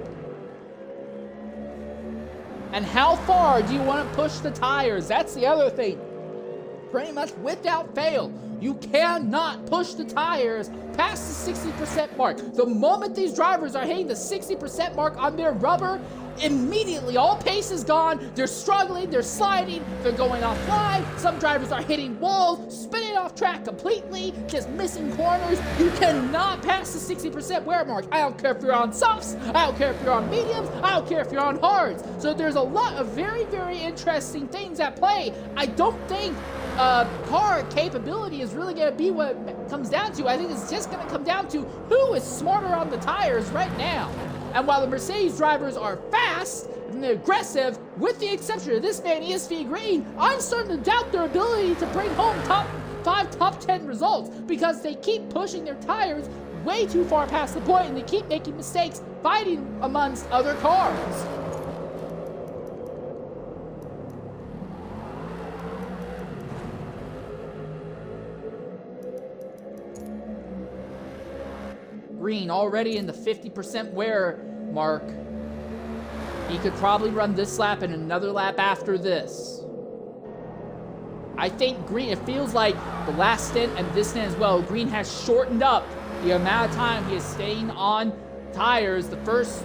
And how far do you want to push the tires? That's the other thing. Pretty much without fail, you cannot push the tires past the 60% mark. The moment these drivers are hitting the 60% mark on their rubber, immediately all pace is gone. They're struggling, they're sliding, they're going offline. Some drivers are hitting walls, spinning off track completely, just missing corners. You cannot pass the 60% wear mark. I don't care if you're on softs, I don't care if you're on mediums, I don't care if you're on hards. So there's a lot of very, very interesting things at play. I don't think car capability is really going to be what it comes down to. I think it's just going to come down to who is smarter on the tires right now. And while the Mercedes drivers are fast and they're aggressive, with the exception of this man, ESV Green, I'm starting to doubt their ability to bring home top 5, top 10 results because they keep pushing their tires way too far past the point and they keep making mistakes fighting amongst other cars. Green already in the 50% wear mark. He could probably run this lap and another lap after this. I think Green, it feels like the last stint and this stint as well, Green has shortened up the amount of time he is staying on tires. The first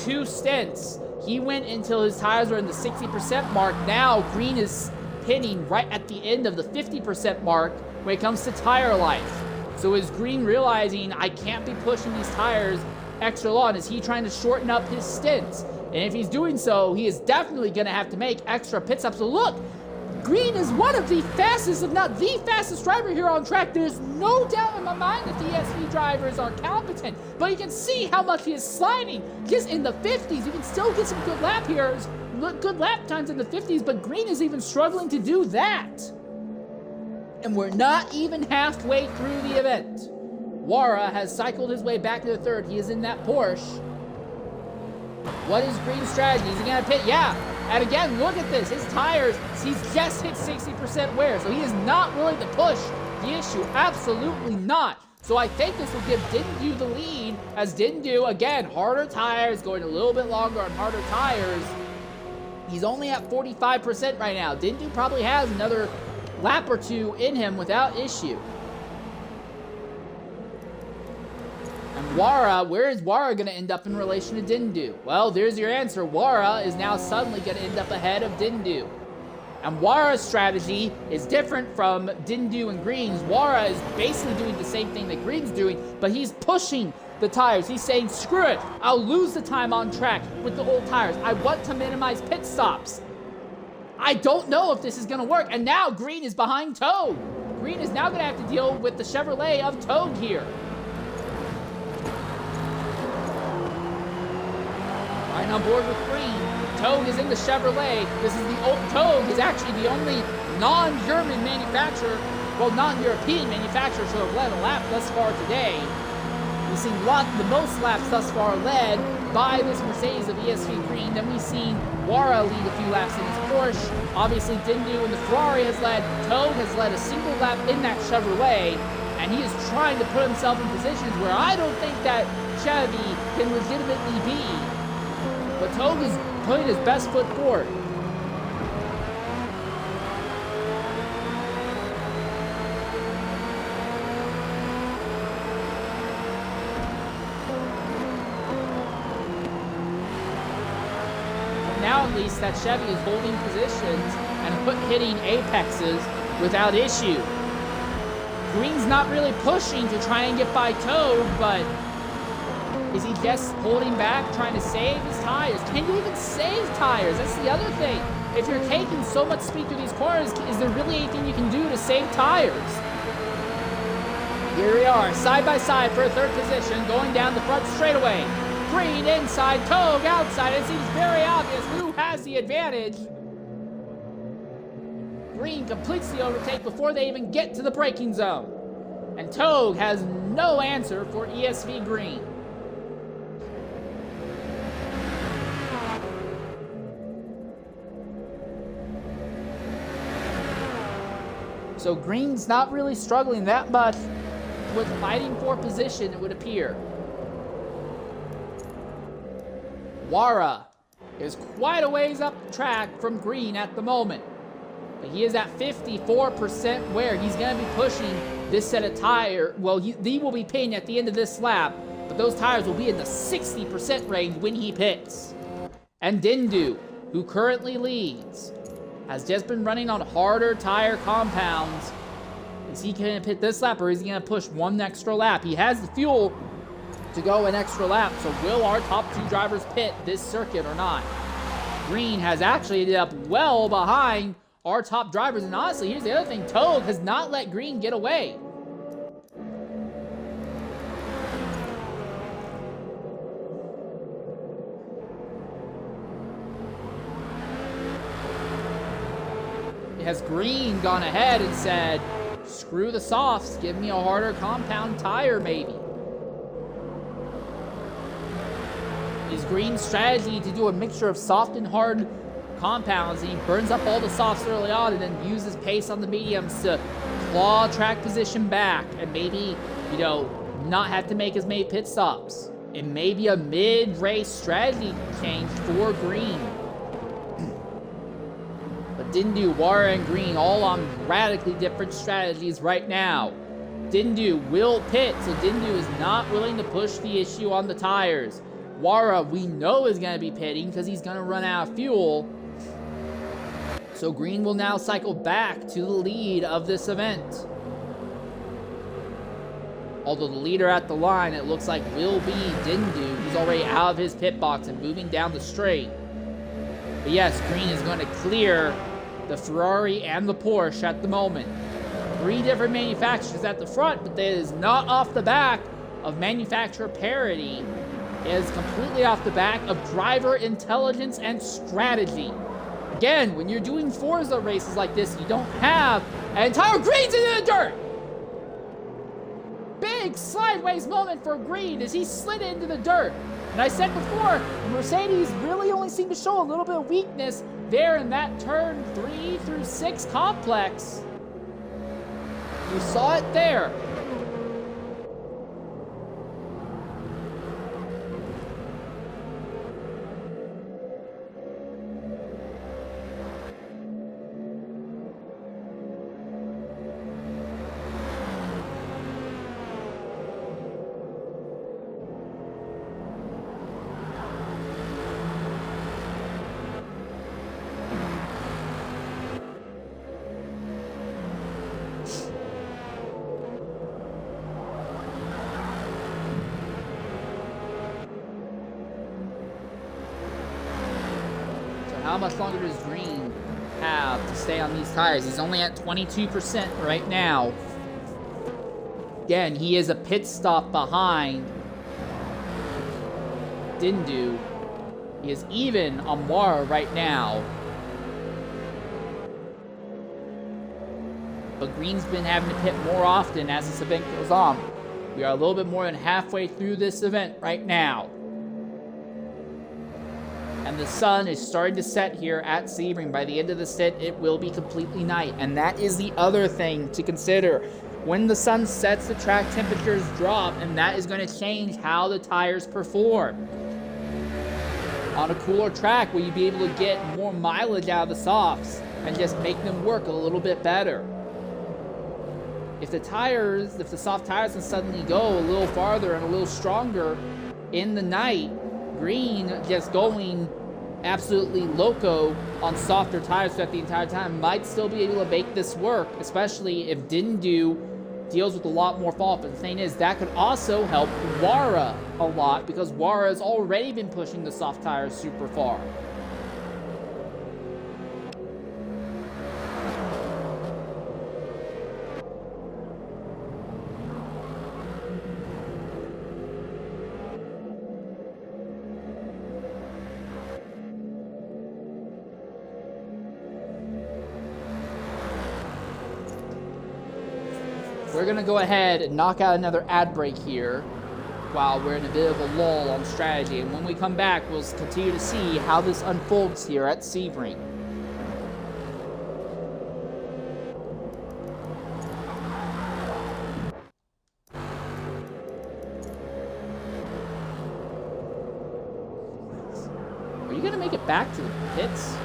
2 stints, he went until his tires were in the 60% mark. Now Green is hitting right at the end of the 50% mark when it comes to tire life. So is Green realizing I can't be pushing these tires extra long? Is he trying to shorten up his stints? And if he's doing so, he is definitely going to have to make extra pit stops. So look, Green is one of the fastest, if not the fastest driver here on track. There's no doubt in my mind that the ESV drivers are competent, but you can see how much he is sliding. Just in the 50s, you can still get some good lap here, good lap times in the 50s, but Green is even struggling to do that. And we're not even halfway through the event. Wara has cycled his way back to the third. He is in that Porsche. What is Green's strategy? Is he gonna pit? Yeah. And again, look at this. His tires, he's just hit 60% wear, so he is not willing to push the issue. Absolutely not. So I think this will give Dindu the lead, as Dindu, again, harder tires, going a little bit longer on harder tires. He's only at 45% right now. Dindu probably has another lap or two in him without issue. And Wara, where is Wara going to end up in relation to Dindu? Well, there's your answer. Wara is now suddenly going to end up ahead of Dindu. And Wara's strategy is different from Dindu and Green's. Wara is basically doing the same thing that Green's doing, but he's pushing the tires. He's saying, screw it, I'll lose the time on track with the old tires. I want to minimize pit stops. I don't know if this is going to work. And now Green is behind Toad. Green is now going to have to deal with the Chevrolet of Toad here. Right on board with Green. Toad is in the Chevrolet. This is the old Toad is actually the only non-German manufacturer, well, non-European manufacturer to have led a lap thus far today. We've seen the most laps thus far led by this Mercedes of ESV Green. Then we've seen Wara lead a few laps in his Porsche. Obviously, Dindu and the Ferrari has led. Toad has led a single lap in that Chevrolet, and he is trying to put himself in positions where I don't think that Chevy can legitimately be. But Toad is putting his best foot forward. Now at least that Chevy is holding positions and hitting apexes without issue. Green's not really pushing to try and get by Toad, but is he just holding back, trying to save his tires? Can you even save tires? That's the other thing. If you're taking so much speed through these corners, is there really anything you can do to save tires? Here we are, side by side for a third position, going down the front straightaway. Green inside, Toad outside. It seems very obvious who has the advantage. Green completes the overtake before they even get to the braking zone. And Toad has no answer for ESV Green. So Green's not really struggling that much with fighting for position, it would appear. Wara is quite a ways up the track from Green at the moment. But he is at 54% wear. He's going to be pushing this set of tire. Well, he will be pitting at the end of this lap, but those tires will be in the 60% range when he pits. And Dindu, who currently leads, has just been running on harder tire compounds. Is he going to pit this lap, or is he going to push one extra lap? He has the fuel to go an extra lap, so will our top two drivers pit this circuit or not? Green has actually ended up well behind our top drivers, and honestly, here's the other thing. Toad has not let Green get away. Has Green gone ahead and said, screw the softs, give me a harder compound tire maybe? Is Green's strategy to do a mixture of soft and hard compounds, and he burns up all the softs early on and then uses pace on the mediums to claw track position back and maybe, not have to make as many pit stops? It may be a mid-race strategy change for Green. Dindu, Wara, and Green all on radically different strategies right now. Dindu will pit, so Dindu is not willing to push the issue on the tires. Wara, we know, is going to be pitting because he's going to run out of fuel. So Green will now cycle back to the lead of this event. Although the leader at the line, it looks like, will be Dindu. He's already out of his pit box and moving down the straight. But yes, Green is going to clear the Ferrari and the Porsche at the moment. 3 different manufacturers at the front, but that is not off the back of manufacturer parity. It is completely off the back of driver intelligence and strategy. Again, when you're doing Forza races like this, you don't have an entire Green's into the dirt. Big sideways moment for Green as he slid into the dirt. And I said before, Mercedes really only seemed to show a little bit of weakness there in that turn 3 through 6 complex. You saw it there. How much longer does Green have to stay on these tires? He's only at 22% right now. Again, he is a pit stop behind Dindu. He is even on Mara right now. But Green's been having to pit more often as this event goes on. We are a little bit more than halfway through this event right now. And the sun is starting to set here at Sebring. By the end of the stint, it will be completely night. And that is the other thing to consider. When the sun sets, the track temperatures drop, and that is going to change how the tires perform. On a cooler track, will you be able to get more mileage out of the softs and just make them work a little bit better? If the soft tires can suddenly go a little farther and a little stronger in the night, Green just going absolutely loco on softer tires throughout the entire time might still be able to make this work, especially if Dindu deals with a lot more fall. But the thing is, that could also help Wara a lot because Wara has already been pushing the soft tires super far. We're going to go ahead and knock out another ad break here while we're in a bit of a lull on strategy. And when we come back, we'll continue to see how this unfolds here at Sebring. Are you going to make it back to the pits?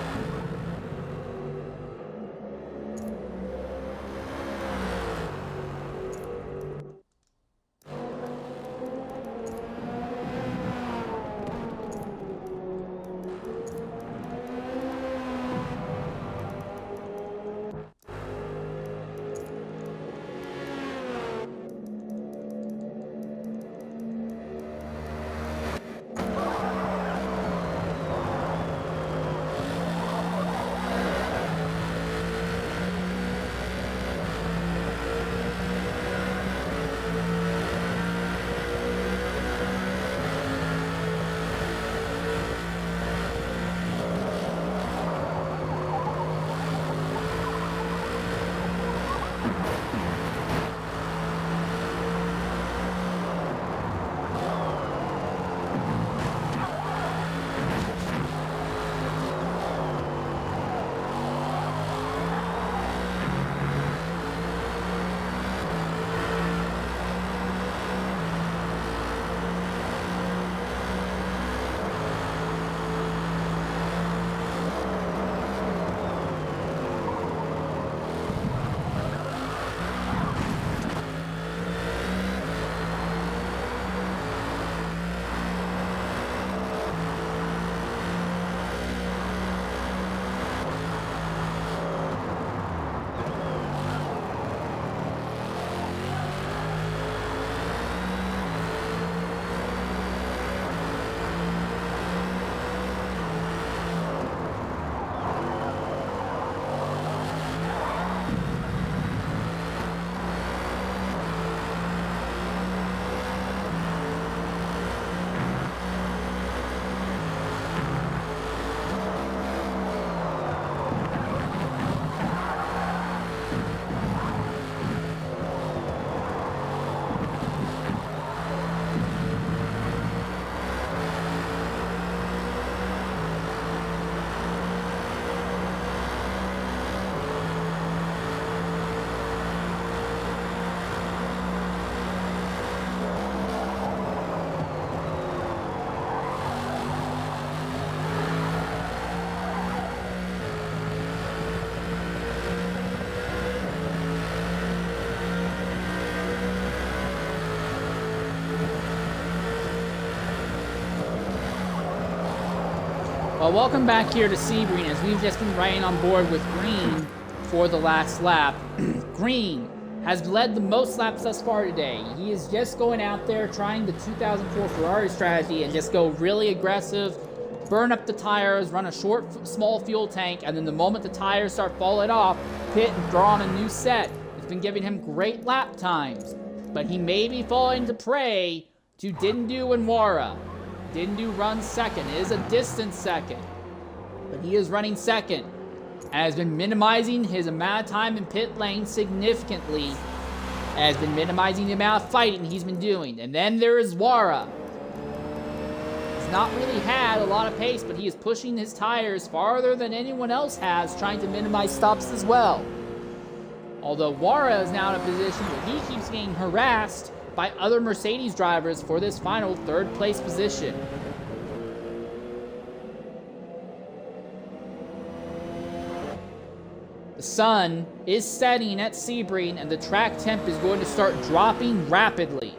Well, welcome back here to Sebring as we've just been riding on board with Green for the last lap. Green has led the most laps thus far today. He is just going out there trying the 2004 Ferrari strategy and just go really aggressive, burn up the tires, run a short, small fuel tank, and then the moment the tires start falling off, pit and throw on a new set. It's been giving him great lap times, but he may be falling to prey to Dindu and Wara. Dindu runs second. It is a distant second, but he is running second and has been minimizing his amount of time in pit lane significantly, and has been minimizing the amount of fighting he's been doing. And then there is Wara. He's not really had a lot of pace, but he is pushing his tires farther than anyone else has, trying to minimize stops as well. Although Wara is now in a position where he keeps getting harassed by other Mercedes drivers for this final third place position. The sun is setting at Sebring and the track temp is going to start dropping rapidly.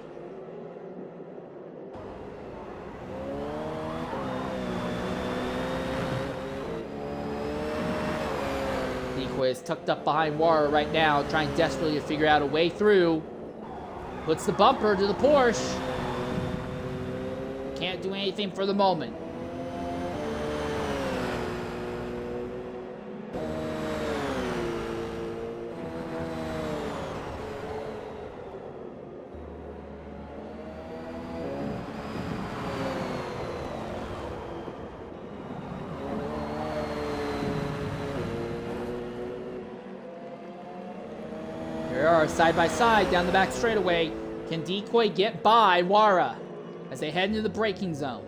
Decoy is tucked up behind Wara right now, trying desperately to figure out a way through. Puts the bumper to the Porsche. Can't do anything for the moment. Here are side by side down the back straightaway. Can Decoy get by Wara as they head into the braking zone?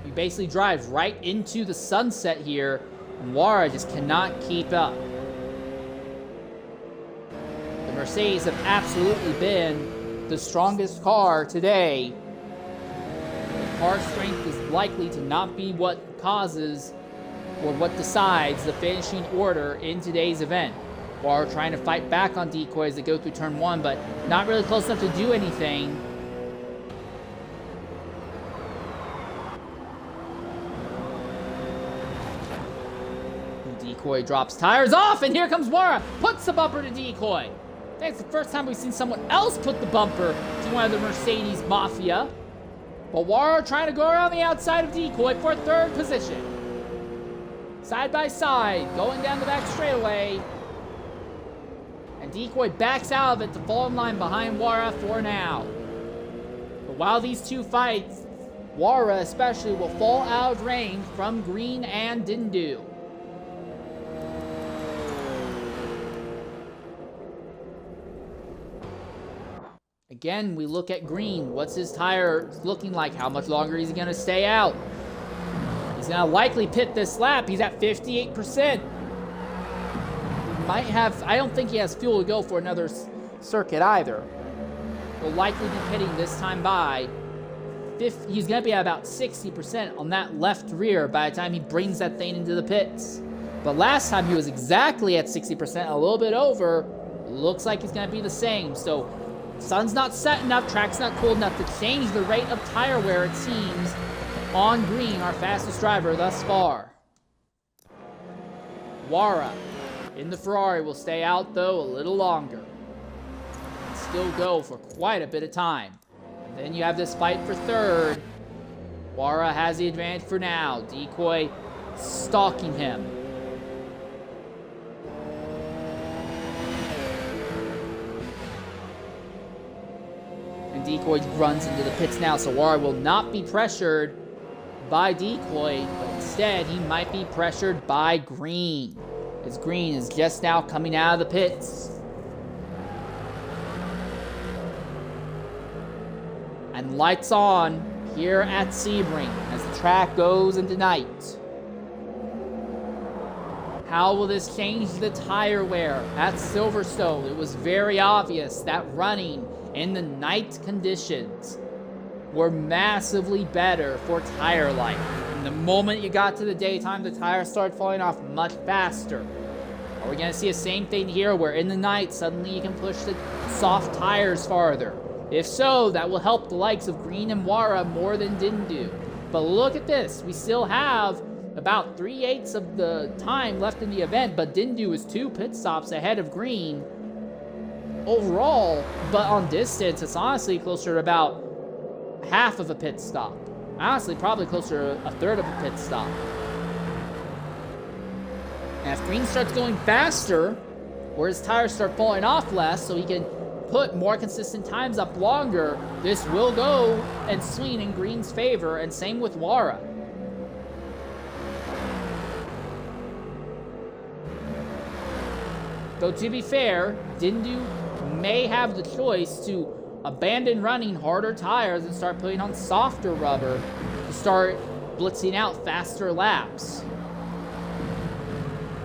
He basically drives right into the sunset here, and Wara just cannot keep up. The Mercedes have absolutely been the strongest car today. The car strength is likely to not be what causes or what decides the finishing order in today's event. Wara trying to fight back on Decoy as they go through turn one, but not really close enough to do anything. Decoy drops tires off, and here comes Wara. Puts the bumper to Decoy. I think it's the first time we've seen someone else put the bumper to one of the Mercedes Mafia. But Wara trying to go around the outside of Decoy for third position. Side by side, going down the back straightaway. And Decoy backs out of it to fall in line behind Wara for now. But while these two fight, Wara especially will fall out of range from Green and Dindu. Again, we look at Green. What's his tire looking like? How much longer is he going to stay out? He's going to likely pit this lap. He's at 58%. Might have, I don't think he has fuel to go for another circuit either. Will likely be pitting this time by. He's going to be at about 60% on that left rear by the time he brings that thing into the pits. But last time he was exactly at 60%, a little bit over. Looks like he's going to be the same. So sun's not set enough, track's not cold enough to change the rate of tire wear, it seems, on Green, our fastest driver thus far. Wara in the Ferrari will stay out, though, a little longer. Still go for quite a bit of time. And then you have this fight for third. Wara has the advantage for now. Decoy stalking him. And Decoy runs into the pits now, so Wara will not be pressured by Decoy, but instead he might be pressured by Green, as Green is just now coming out of the pits. And lights on here at Sebring as the track goes into night. How will this change the tire wear? At Silverstone, it was very obvious that running in the night conditions were massively better for tire life. And the moment you got to the daytime, the tires started falling off much faster. Are we going to see the same thing here, where in the night, suddenly you can push the soft tires farther? If so, that will help the likes of Green and Wara more than Dindu. But look at this. We still have about 3/8 of the time left in the event, but Dindu is 2 pit stops ahead of Green overall. But on distance, it's honestly closer to about half of a pit stop. Honestly, probably closer to a third of a pit stop. And if Green starts going faster, or his tires start falling off less, so he can put more consistent times up longer, this will go and swing in Green's favor, and same with Wara. Though to be fair, Dindu may have the choice to abandon running harder tires and start putting on softer rubber to start blitzing out faster laps.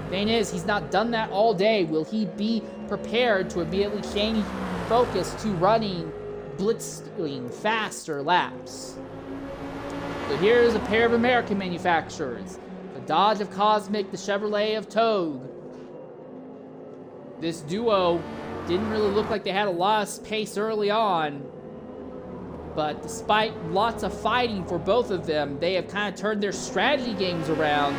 Thing is, he's not done that all day. Will he be prepared to immediately change focus to running blitzing faster laps? So here's a pair of American manufacturers. The Dodge of Cosmic, the Chevrolet of Togue. This duo didn't really look like they had a lot of pace early on, but despite lots of fighting for both of them, they have kind of turned their strategy games around.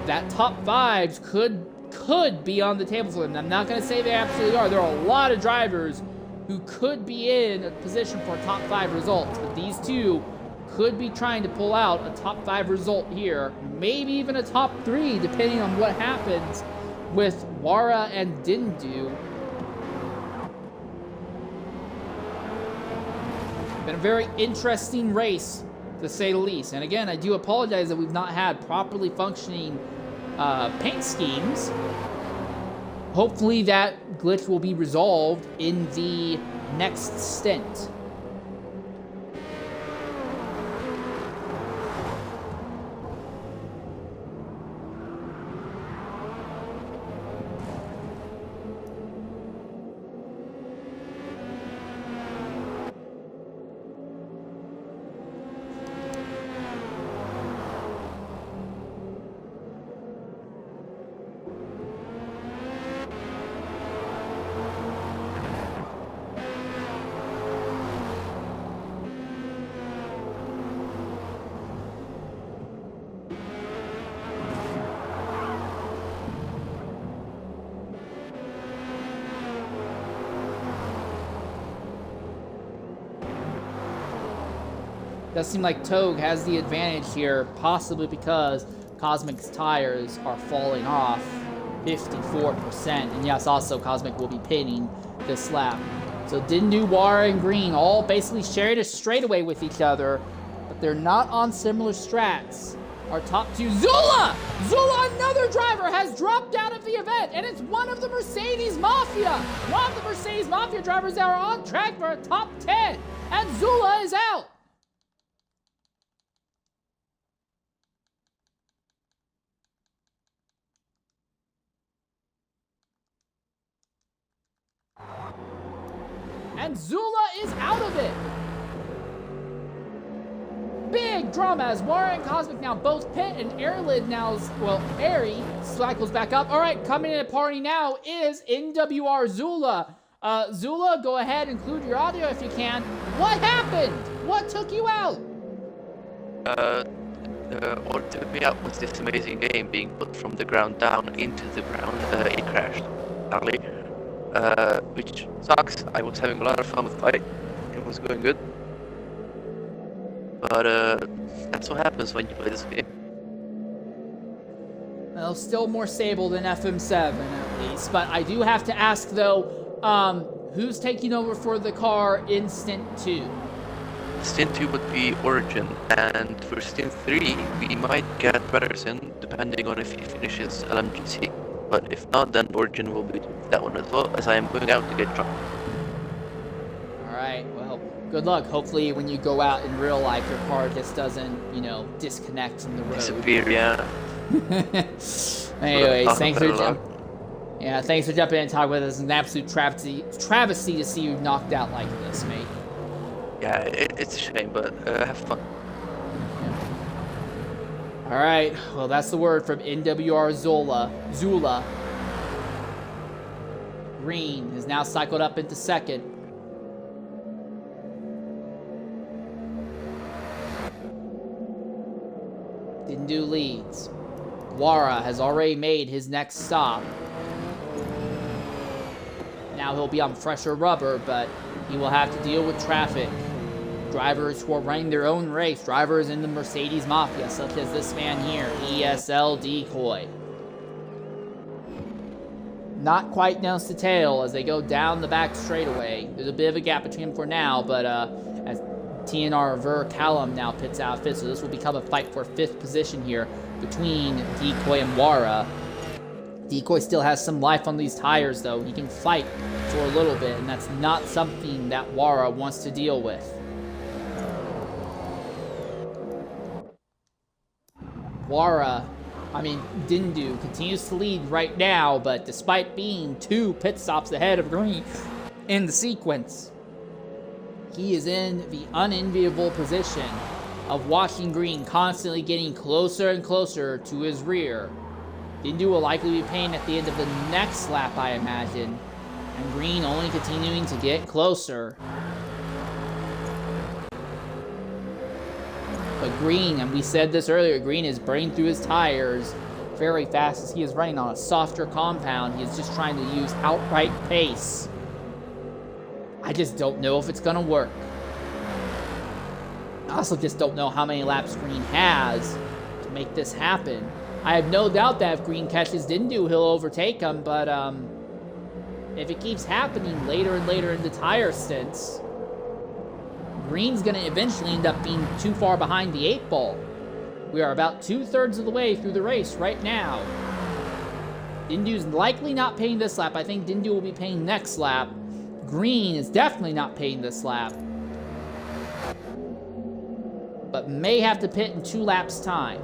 That top 5s could be on the table for them. I'm not going to say they absolutely are. There are a lot of drivers who could be in a position for top 5 results, but these two could be trying to pull out a top 5 result here, maybe even a top 3, depending on what happens with Wara and Dindu. Been a very interesting race, to say the least. And again, I do apologize that we've not had properly functioning paint schemes. Hopefully that glitch will be resolved in the next stint. Does seem like Togue has the advantage here, possibly because Cosmic's tires are falling off 54%. And yes, also Cosmic will be pitting this lap. So Dindu, Wara, and Green all basically shared a straightaway with each other, but they're not on similar strats. Our top 2, Zula! Zula, another driver, has dropped out of the event, and it's one of the Mercedes Mafia. One of the Mercedes Mafia drivers that are on track for a top 10, and Zula is out. And Zula is out of it. Big drama as Wara and Cosmic now both pit, and Airlid now, Airy cycles back up. All right, coming in at party now is NWR Zula. Zula, go ahead, include your audio if you can. What happened? What took you out? What took me out was this amazing game being put from the ground down into the ground. It crashed, sadly. Which sucks. I was having a lot of fun with the fight. It was going good. But that's what happens when you play this game. Well, still more stable than FM7 at least. But I do have to ask though, who's taking over for the car in Stint 2? Stint 2 would be Origin, and for Stint 3 we might get Pedersen depending on if he finishes LMGC. But if not, then Origin will be that one as well, as I am going out to get drunk. Alright, well, good luck. Hopefully when you go out in real life, your car just doesn't, disconnect from the road. Disappear, yeah. Anyways, thanks for jumping in and talking with us. It's an absolute travesty to see you knocked out like this, mate. Yeah, it's a shame, but have fun. Alright, well that's the word from NWR Zula. Green has now cycled up into second. Dindu leads. Wara has already made his next stop. Now he'll be on fresher rubber, but he will have to deal with traffic. Drivers who are running their own race, drivers in the Mercedes Mafia, such as this man here, ESL Decoy. Not quite nose to tail as they go down the back straightaway. There's a bit of a gap between them for now, but as TNR Ver Callum now pits out fifth, so this will become a fight for fifth position here between Decoy and Wara. Decoy still has some life on these tires, though. He can fight for a little bit, and that's not something that Wara wants to deal with. Dindu continues to lead right now, but despite being 2 pit stops ahead of Green in the sequence, he is in the unenviable position of watching Green constantly getting closer and closer to his rear. Dindu will likely be paying at the end of the next lap, I imagine, and Green only continuing to get closer. But Green, and we said this earlier, Green is burning through his tires very fast as he is running on a softer compound. He is just trying to use outright pace. I just don't know if it's going to work. I also just don't know how many laps Green has to make this happen. I have no doubt that if Green catches Dindu, he'll overtake him, but if it keeps happening later and later in the tire stints, Green's going to eventually end up being too far behind the 8 ball. We are about 2/3 of the way through the race right now. Dindu's likely not paying this lap. I think Dindu will be paying next lap. Green is definitely not paying this lap, but may have to pit in 2 laps' time.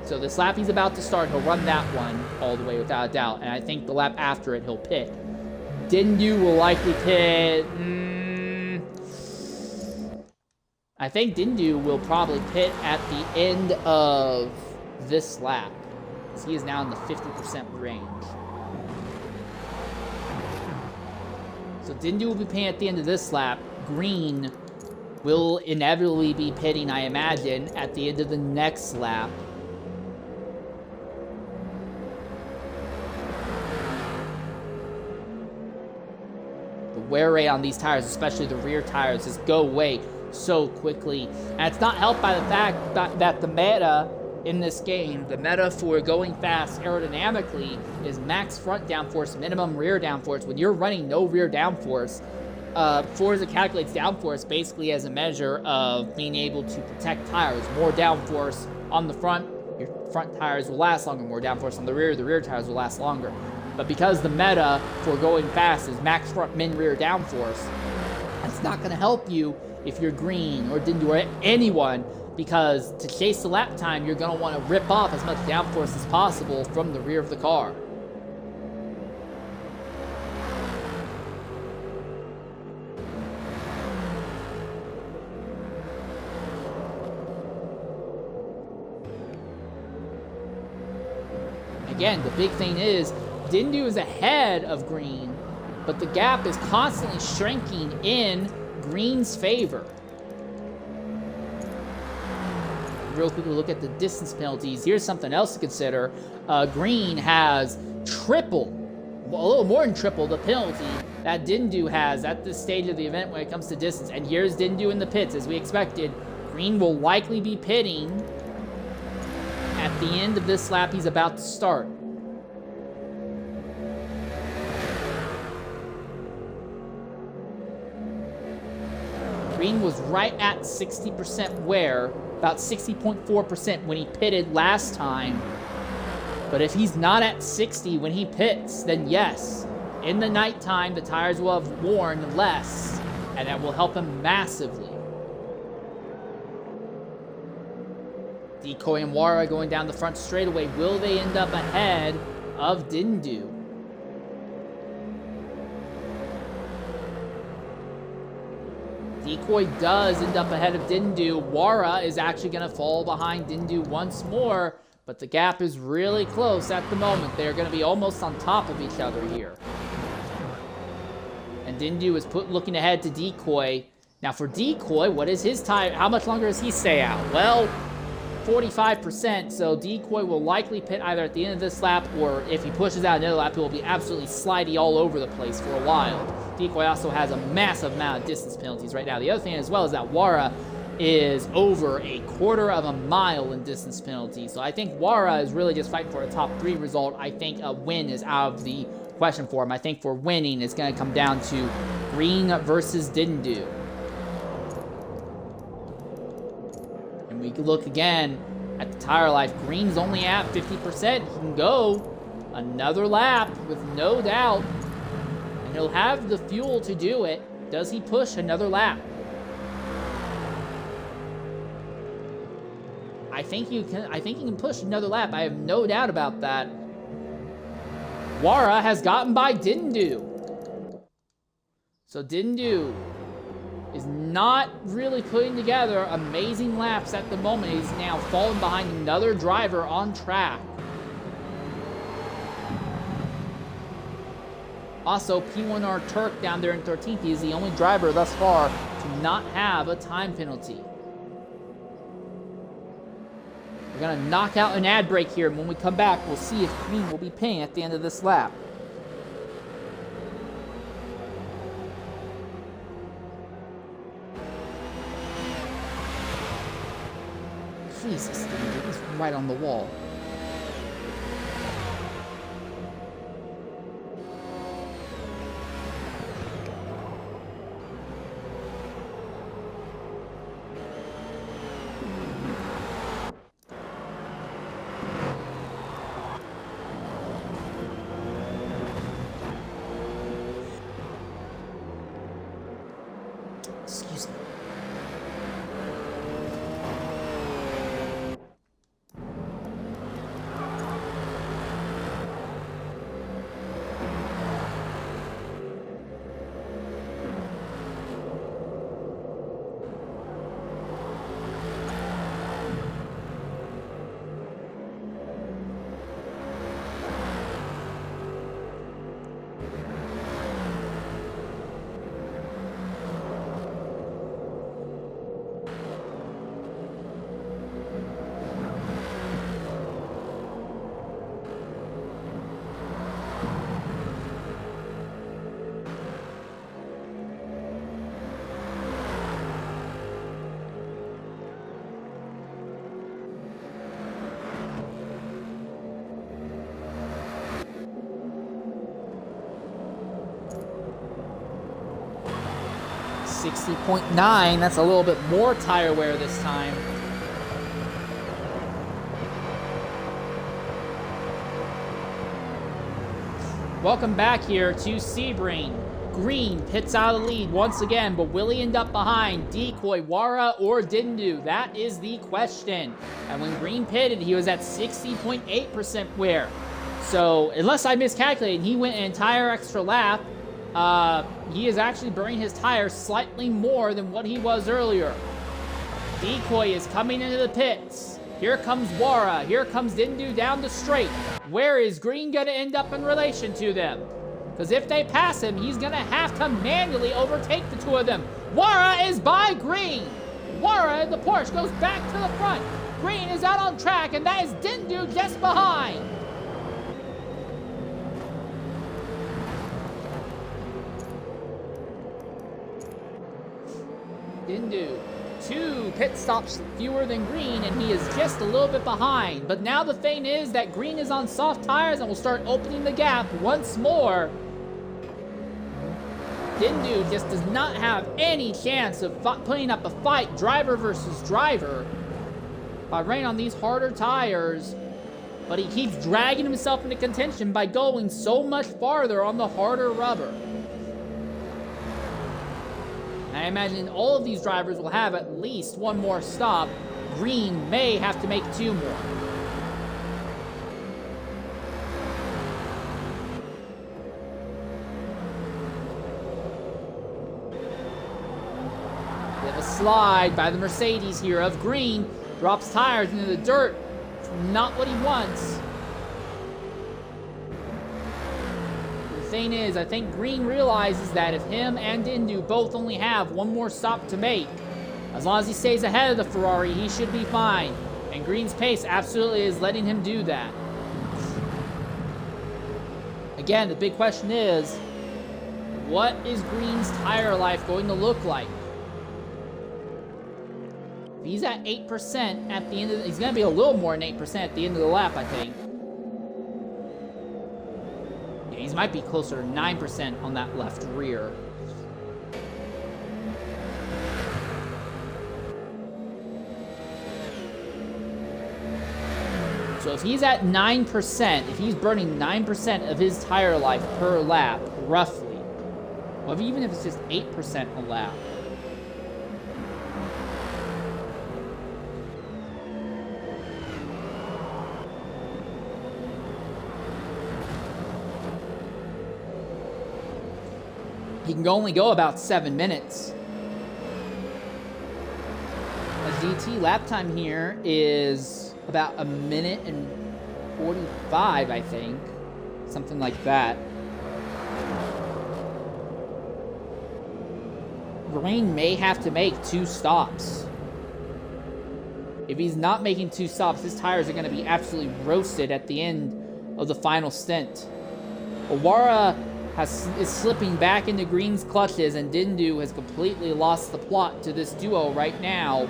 So this lap he's about to start, he'll run that one all the way without a doubt, and I think the lap after it, he'll pit. Dindu will likely pit... I think Dindu will probably pit at the end of this lap, because he is now in the 50% range. So Dindu will be pitting at the end of this lap. Green will inevitably be pitting, I imagine, at the end of the next lap. The wear rate on these tires, especially the rear tires, just go away so quickly. And it's not helped by the fact that the meta in this game, the meta for going fast aerodynamically, is max front downforce, minimum rear downforce. When you're running no rear downforce, Forza calculates downforce basically as a measure of being able to protect tires. More downforce on the front, your front tires will last longer. More downforce on the rear tires will last longer. But because the meta for going fast is max front, min rear downforce, that's not going to help you if you're Green or Dindu or anyone, because to chase the lap time, you're going to want to rip off as much downforce as possible from the rear of the car. Again, the big thing is, Dindu is ahead of Green, but the gap is constantly shrinking in Green's favor. Real quickly look at the distance penalties. Here's something else to consider. Green has triple, a little more than triple the penalty that Dindu has at this stage of the event when it comes to distance. And here's Dindu in the pits, as we expected. Green will likely be pitting at the end of this lap he's about to start. Green was right at 60% wear, about 60.4% when he pitted last time. But if he's not at 60 when he pits, then yes, in the nighttime, the tires will have worn less, and that will help him massively. Decoy and Wara going down the front straightaway. Will they end up ahead of Dindu? Decoy does end up ahead of Dindu. Wara is actually going to fall behind Dindu once more, but the gap is really close at the moment. They're going to be almost on top of each other here. And Dindu is looking ahead to Decoy. Now for Decoy, what is his time? How much longer does he stay out? Well, 45%, so Decoy will likely pit either at the end of this lap, or if he pushes out another lap, he will be absolutely slidey all over the place for a while. Decoy also has a massive amount of distance penalties right now. The other thing as well is that Wara is over a quarter of a mile in distance penalties. So I think Wara is really just fighting for a top 3 result. I think a win is out of the question for him. I think for winning, it's going to come down to Green versus Dindu. And we look again at the tire life. Green's only at 50%. He can go another lap with no doubt. And he'll have the fuel to do it. Does he push another lap? I think he can push another lap. I have no doubt about that. Wara has gotten by Dindu. So Dindu is not really putting together amazing laps at the moment. He's now fallen behind another driver on track. Also, P1R Turk down there in 13th. He is the only driver thus far to not have a time penalty. We're going to knock out an ad break here, and when we come back, we'll see if Green will be paying at the end of this lap. Jesus, dude, he's right on the wall. Excuse me. 60.9, that's a little bit more tire wear this time. Welcome back here to Sebring. Green pits out of the lead once again, but will he end up behind Decoy, Wara, or Dindu? That is the question. And when Green pitted, he was at 60.8% wear. So, unless I miscalculated, he went an entire extra lap. He is actually burning his tires slightly more than what he was earlier. Decoy is coming into the pits. Here comes Wara. Here comes Dindu down the straight. Where is Green going to end up in relation to them? Because if they pass him, he's going to have to manually overtake the two of them. Wara is by Green. Wara in the Porsche goes back to the front. Green is out on track, and that is Dindu just behind. Dindu, 2 pit stops fewer than Green, and he is just a little bit behind. But now the thing is that Green is on soft tires and will start opening the gap once more. Dindu just does not have any chance of putting up a fight driver versus driver by running on these harder tires. But he keeps dragging himself into contention by going so much farther on the harder rubber. I imagine all of these drivers will have at least one more stop. Green may have to make 2 more. Bit of a slide by the Mercedes here of Green. Drops tires into the dirt. Not what he wants. The thing is, I think Green realizes that if him and Dindu both only have one more stop to make, as long as he stays ahead of the Ferrari, he should be fine. And Green's pace absolutely is letting him do that. Again, the big question is, what is Green's tire life going to look like? If he's at 8% at the end of he's going to be a little more than 8% at the end of the lap, I think. Yeah, he might be closer to 9% on that left rear. So if he's at 9%, if he's burning 9% of his tire life per lap, roughly, well, even if it's just 8% a lap, he can only go about 7 minutes. A DT lap time here is about a minute and 45, I think. Something like that. Green may have to make 2 stops. If he's not making 2 stops, his tires are going to be absolutely roasted at the end of the final stint. Awara is slipping back into Green's clutches, and Dindu has completely lost the plot to this duo right now.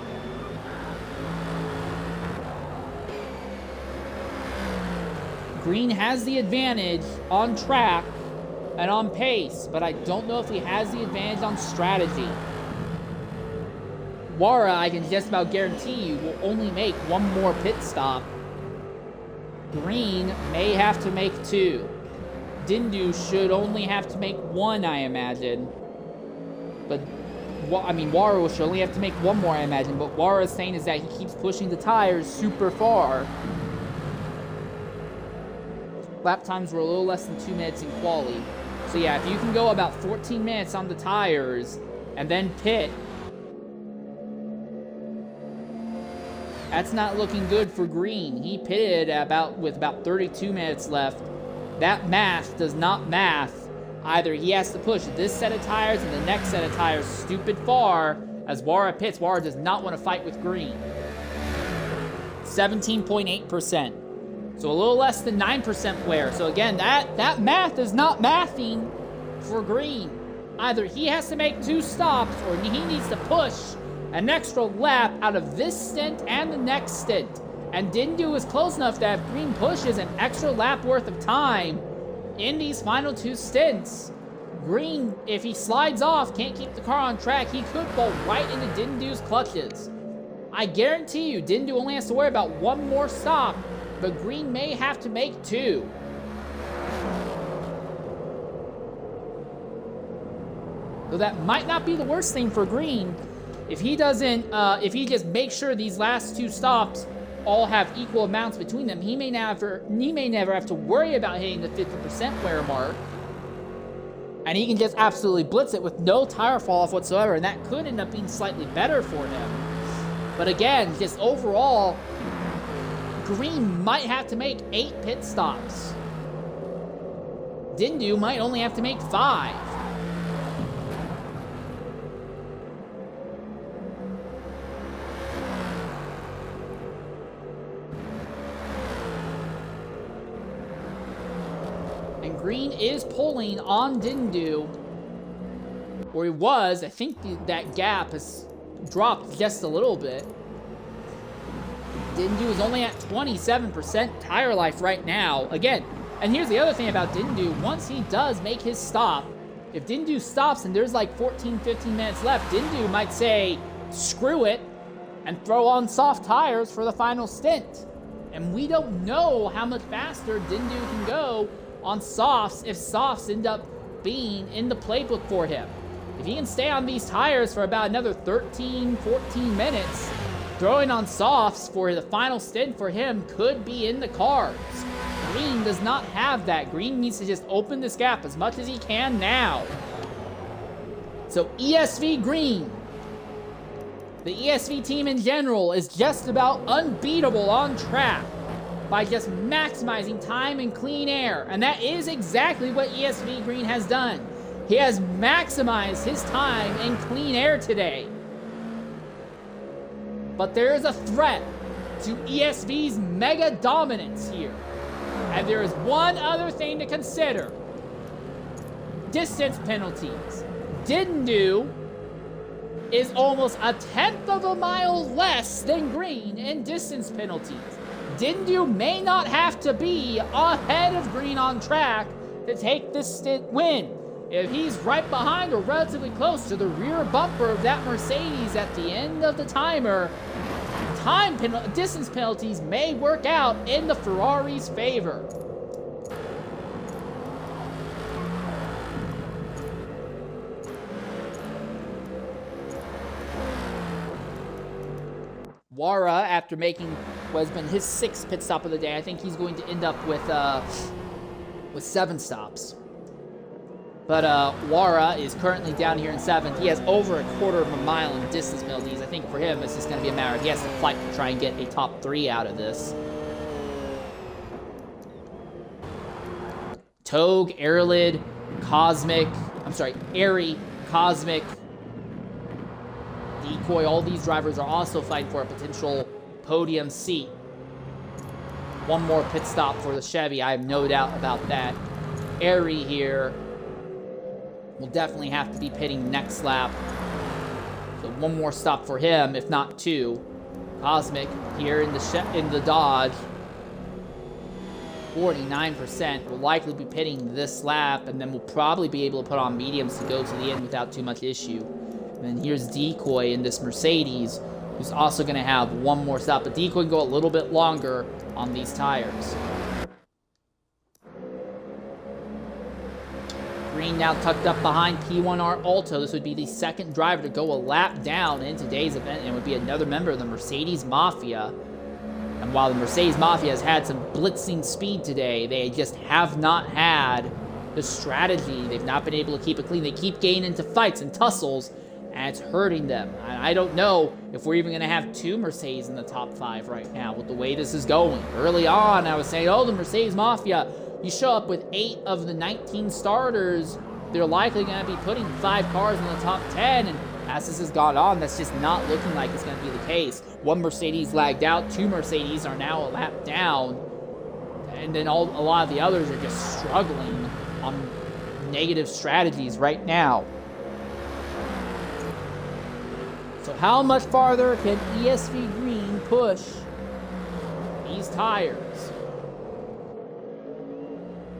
Green has the advantage on track and on pace, but I don't know if he has the advantage on strategy. Wara, I can just about guarantee you, will only make 1 more pit stop. Green may have to make 2. Dindu should only have to make 1, I imagine. But, I mean, Wara should only have to make 1 more, I imagine. But Wara's saying is that he keeps pushing the tires super far. Lap times were a little less than 2 minutes in quali. So yeah, if you can go about 14 minutes on the tires and then pit, that's not looking good for Green. He pitted with about 32 minutes left. That math does not math. Either he has to push this set of tires and the next set of tires stupid far as Wara pits. Wara does not want to fight with Green. 17.8%. So a little less than 9% player. So again, that math is not mathing for Green. Either he has to make 2 stops or he needs to push an extra lap out of this stint and the next stint. And Dindu is close enough that if Green pushes an extra lap worth of time in these final 2 stints, Green, if he slides off, can't keep the car on track, he could fall right into Dindu's clutches. I guarantee you, Dindu only has to worry about 1 more stop, but Green may have to make 2. So that might not be the worst thing for Green. If he doesn't, if he just makes sure these last 2 stops all have equal amounts between them, he may never have to worry about hitting the 50% wear mark. And he can just absolutely blitz it with no tire fall off whatsoever, and that could end up being slightly better for him. But again, just overall, Green might have to make 8 pit stops. Dindu might only have to make 5. And Green is pulling on Dindu, or he was. I think that gap has dropped just a little bit. Dindu is only at 27% tire life right now. Again, and here's the other thing about Dindu. Once he does make his stop, if Dindu stops and there's like 14, 15 minutes left, Dindu might say, screw it, and throw on soft tires for the final stint. And we don't know how much faster Dindu can go on softs if softs end up being in the playbook for him. If he can stay on these tires for about another 13, 14 minutes, throwing on softs for the final stint for him could be in the cards. Green does not have that. Green needs to just open this gap as much as he can now. So ESV Green, the ESV team in general, is just about unbeatable on track. by just maximizing time and clean air. And that is exactly what ESV Green has done. He has maximized his time in clean air today. But there is a threat to ESV's mega dominance here. And there is one other thing to consider. Distance penalties. Dindu is almost a tenth of a mile less than Green in distance penalties. Dindu may not have to be ahead of Green on track to take this stint win. If he's right behind or relatively close to the rear bumper of that Mercedes at the end of the timer, distance penalties may work out in the Ferrari's favor. Wara, after making what has been his 6th pit stop of the day, I think he's going to end up with 7 stops. But Wara is currently down here in 7th. He has over a quarter of a mile in distance penalties. I think for him, it's just going to be a matter of he has to fight to try and get a top 3 out of this. Togue, Airlid, Airy, Cosmic, Decoy, all these drivers are also fighting for a potential podium seat. One more pit stop for the Chevy, I have no doubt about that. Airy here will definitely have to be pitting next lap. So one more stop for him, if not 2. Cosmic here in the Dodge. 49% will likely be pitting this lap, and then we'll probably be able to put on mediums to go to the end without too much issue. And then here's Decoy in this Mercedes, who's also going to have one more stop. But Decoy can go a little bit longer on these tires. Green now tucked up behind P1R Alto. This would be the 2nd driver to go a lap down in today's event, and would be another member of the Mercedes Mafia. And while the Mercedes Mafia has had some blitzing speed today, they just have not had the strategy. They've not been able to keep it clean. They keep getting into fights and tussles, and it's hurting them. And I don't know if we're even going to have 2 Mercedes in the top 5 right now with the way this is going. Early on, I was saying, oh, the Mercedes Mafia, you show up with 8 of the 19 starters, they're likely going to be putting 5 cars in the top 10. And as this has gone on, that's just not looking like it's going to be the case. 1 Mercedes lagged out, 2 Mercedes are now a lap down. And then a lot of the others are just struggling on negative strategies right now. So how much farther can ESV Green push these tires?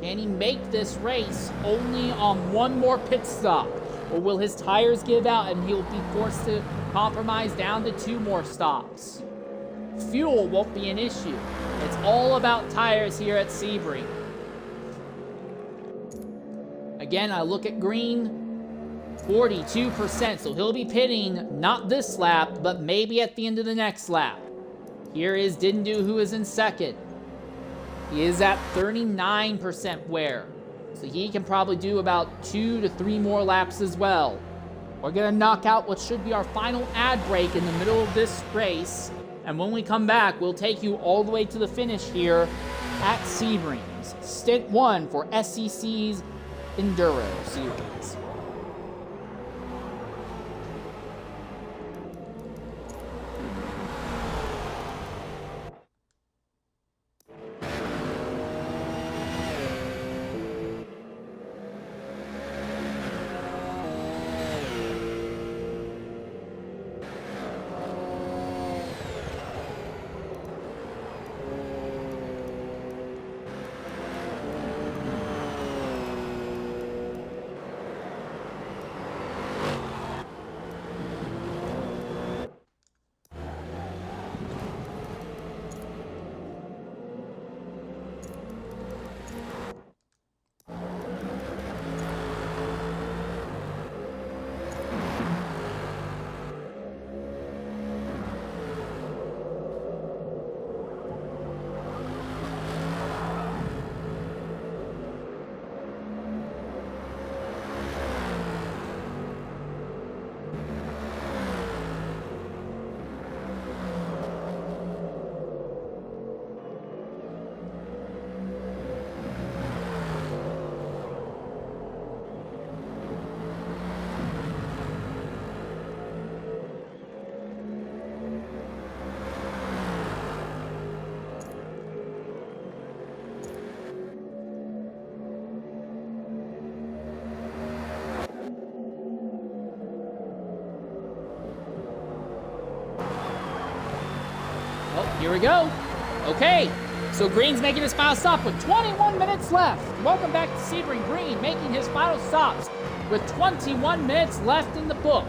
Can he make this race only on 1 more pit stop? Or will his tires give out and he'll be forced to compromise down to 2 more stops? Fuel won't be an issue. It's all about tires here at Sebring. Again, I look at Green, 42%, so he'll be pitting not this lap, but maybe at the end of the next lap. Here is Dindu, who is in 2nd. He is at 39% wear, so he can probably do about 2 to 3 more laps as well. We're going to knock out what should be our final ad break in the middle of this race, and when we come back, we'll take you all the way to the finish here at Sebring's Stint 1 for SEC's Enduro Series. Here we go. Okay, so Green's making his final stop with 21 minutes left. Welcome back to Sebring. Green making his final stops with 21 minutes left in the book.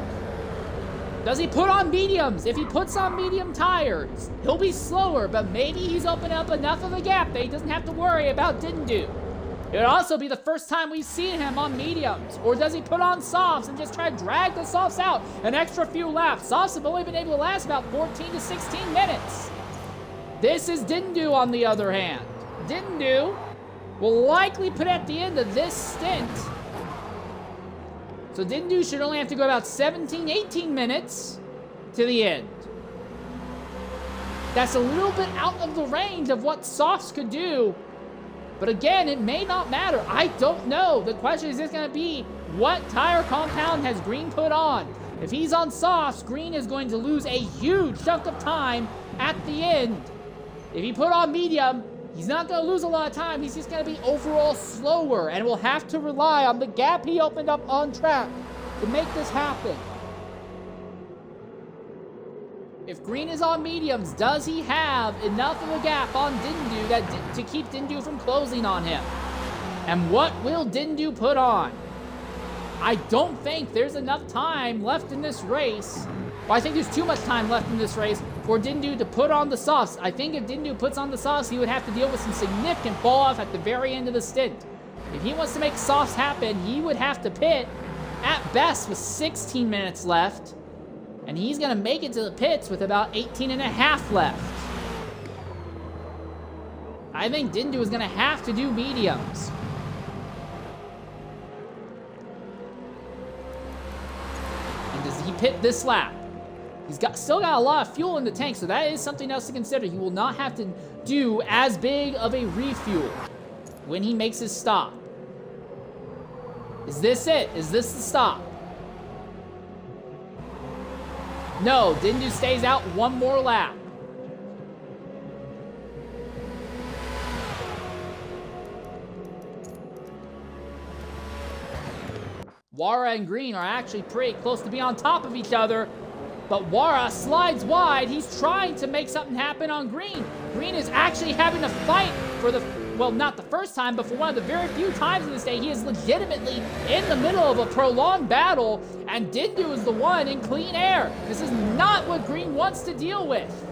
Does he put on mediums? If he puts on medium tires, he'll be slower, but maybe he's opened up enough of a gap that he doesn't have to worry about Dindu. It would also be the first time we've seen him on mediums. Or does he put on softs and just try to drag the softs out an extra few laps? Softs have only been able to last about 14 to 16 minutes. This is Dindu on the other hand. Dindu will likely put at the end of this stint. So Dindu should only have to go about 17, 18 minutes to the end. That's a little bit out of the range of what softs could do. But again, it may not matter. I don't know. The question is going to be, what tire compound has Green put on? If he's on softs, Green is going to lose a huge chunk of time at the end. If he put on medium, he's not going to lose a lot of time. He's just going to be overall slower and will have to rely on the gap he opened up on track to make this happen. If Green is on mediums, does he have enough of a gap on Dindu to keep Dindu from closing on him? And what will Dindu put on? I don't think there's enough time left in this race. Well, I think there's too much time left in this race for Dindu to put on the softs. I think if Dindu puts on the softs, he would have to deal with some significant fall off at the very end of the stint. If he wants to make softs happen, he would have to pit at best with 16 minutes left. And he's going to make it to the pits with about 18 and a half left. I think Dindu is going to have to do mediums. And does he pit this lap? He's still got a lot of fuel in the tank, so that is something else to consider. He will not have to do as big of a refuel when he makes his stop. Is this it? Is this the stop? No, Dindu stays out one more lap. Wara and Green are actually pretty close to be on top of each other, but Wara slides wide. He's trying to make something happen on Green. Green is actually having to fight for the, well, not the first time, but for one of the very few times in this day, he is legitimately in the middle of a prolonged battle, and Dindu is the one in clean air. This is not what Green wants to deal with.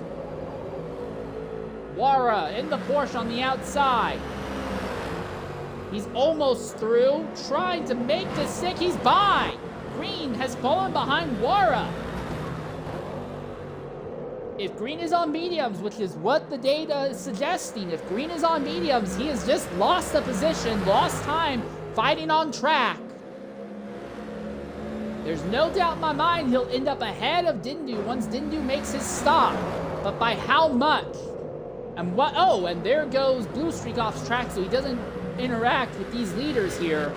Wara in the Porsche on the outside. He's almost through, trying to make this sick. He's by. Green has fallen behind Wara. If Green is on mediums, which is what the data is suggesting, if Green is on mediums, he has just lost a position, lost time fighting on track. There's no doubt in my mind he'll end up ahead of Dindu once Dindu makes his stop. But by how much? And what? Oh, and there goes Blue Streak off track, so he doesn't interact with these leaders here.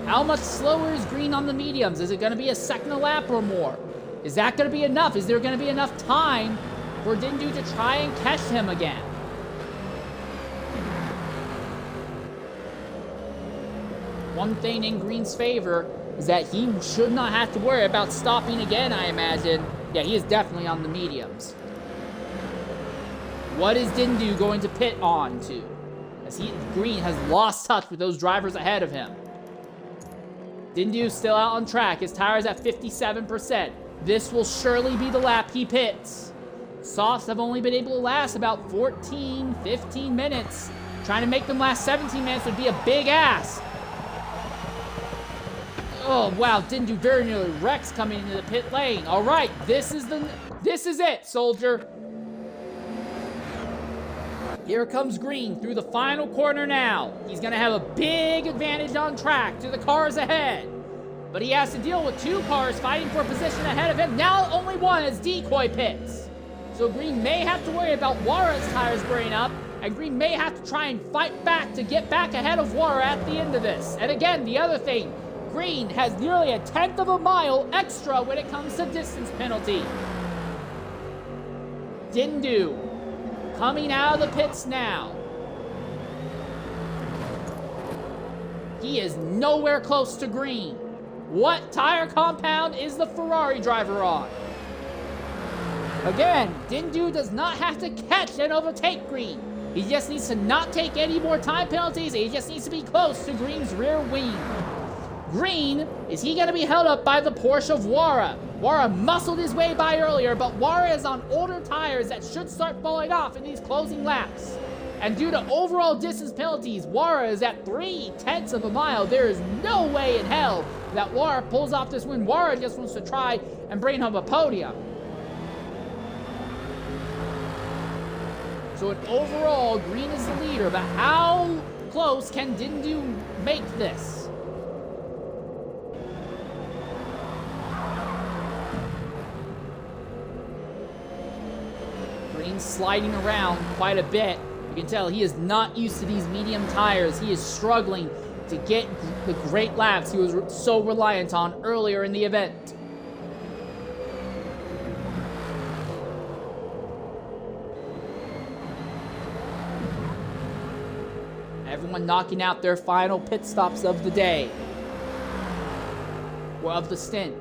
How much slower is Green on the mediums? Is it going to be a second a lap or more? Is that going to be enough? Is there going to be enough time for Dindu to try and catch him again? One thing in Green's favor is that he should not have to worry about stopping again, I imagine. Yeah, he is definitely on the mediums. What is Dindu going to pit on to? As Green has lost touch with those drivers ahead of him. Dindu still out on track. His tire's at 57%. This will surely be the lap he pits. Softs have only been able to last about 14, 15 minutes. Trying to make them last 17 minutes would be a big ask. Oh, wow, Dindu very nearly wrecks coming into the pit lane. All right, this is it, soldier. Here comes Green through the final corner now. He's going to have a big advantage on track to the cars ahead. But he has to deal with two cars fighting for position ahead of him. Now only one as decoy pits. So Green may have to worry about Wara's tires burning up, and Green may have to try and fight back to get back ahead of Wara at the end of this. And again, the other thing, Green has nearly 1/10 of a mile extra when it comes to distance penalty. Dindu coming out of the pits now. He is nowhere close to Green. What tire compound is the Ferrari driver on? Again, Dindu does not have to catch and overtake Green. He just needs to not take any more time penalties. He just needs to be close to Green's rear wing. Green, is he going to be held up by the Porsche of Wara? Wara muscled his way by earlier, but Wara is on older tires that should start falling off in these closing laps. And due to overall distance penalties, Wara is at 0.3 of a mile. There is no way in hell that Wara pulls off this win. Wara just wants to try and bring home a podium. So overall, Green is the leader, but how close can Dindu make this? Green's sliding around quite a bit. You can tell he is not used to these medium tires. He is struggling to get the great laps he was so reliant on earlier in the event. Everyone knocking out their final pit stops of the day. Or of the stint.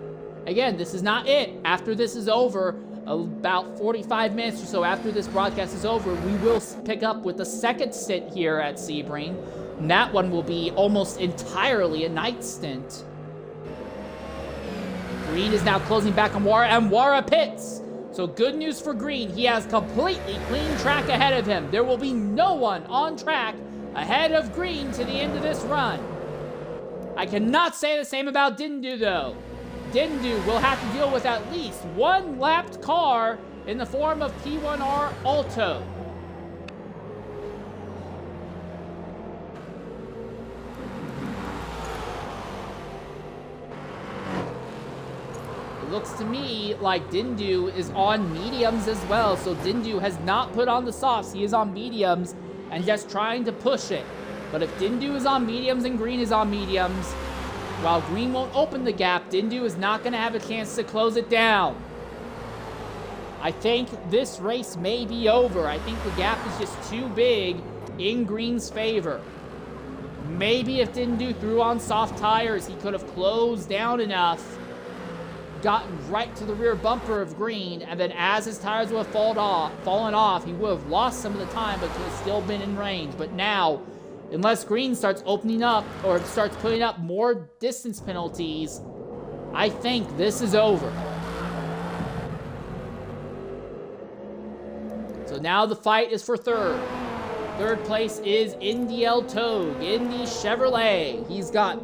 Again, this is not it. After this is over, about 45 minutes or so after this broadcast is over, we will pick up with the second stint here at Sebring. And that one will be almost entirely a night stint. Green is now closing back on Wara, and Wara pits. So good news for Green. He has completely clean track ahead of him. There will be no one on track ahead of Green to the end of this run. I cannot say the same about Dindu, though. Dindu will have to deal with at least one lapped car in the form of P1R Alto. It looks to me like Dindu is on mediums as well, so Dindu has not put on the softs. He is on mediums and just trying to push it. But if Dindu is on mediums and Green is on mediums, while Green won't open the gap, Dindu is not going to have a chance to close it down. I think this race may be over. I think the gap is just too big in Green's favor. Maybe if Dindu threw on soft tires, he could have closed down enough, gotten right to the rear bumper of Green, and then as his tires would have fallen off, he would have lost some of the time, but could have still been in range. But now, unless Green starts opening up or starts putting up more distance penalties, I think this is over. So now the fight is for third. Third place is NDL Togue in the Chevrolet. He's got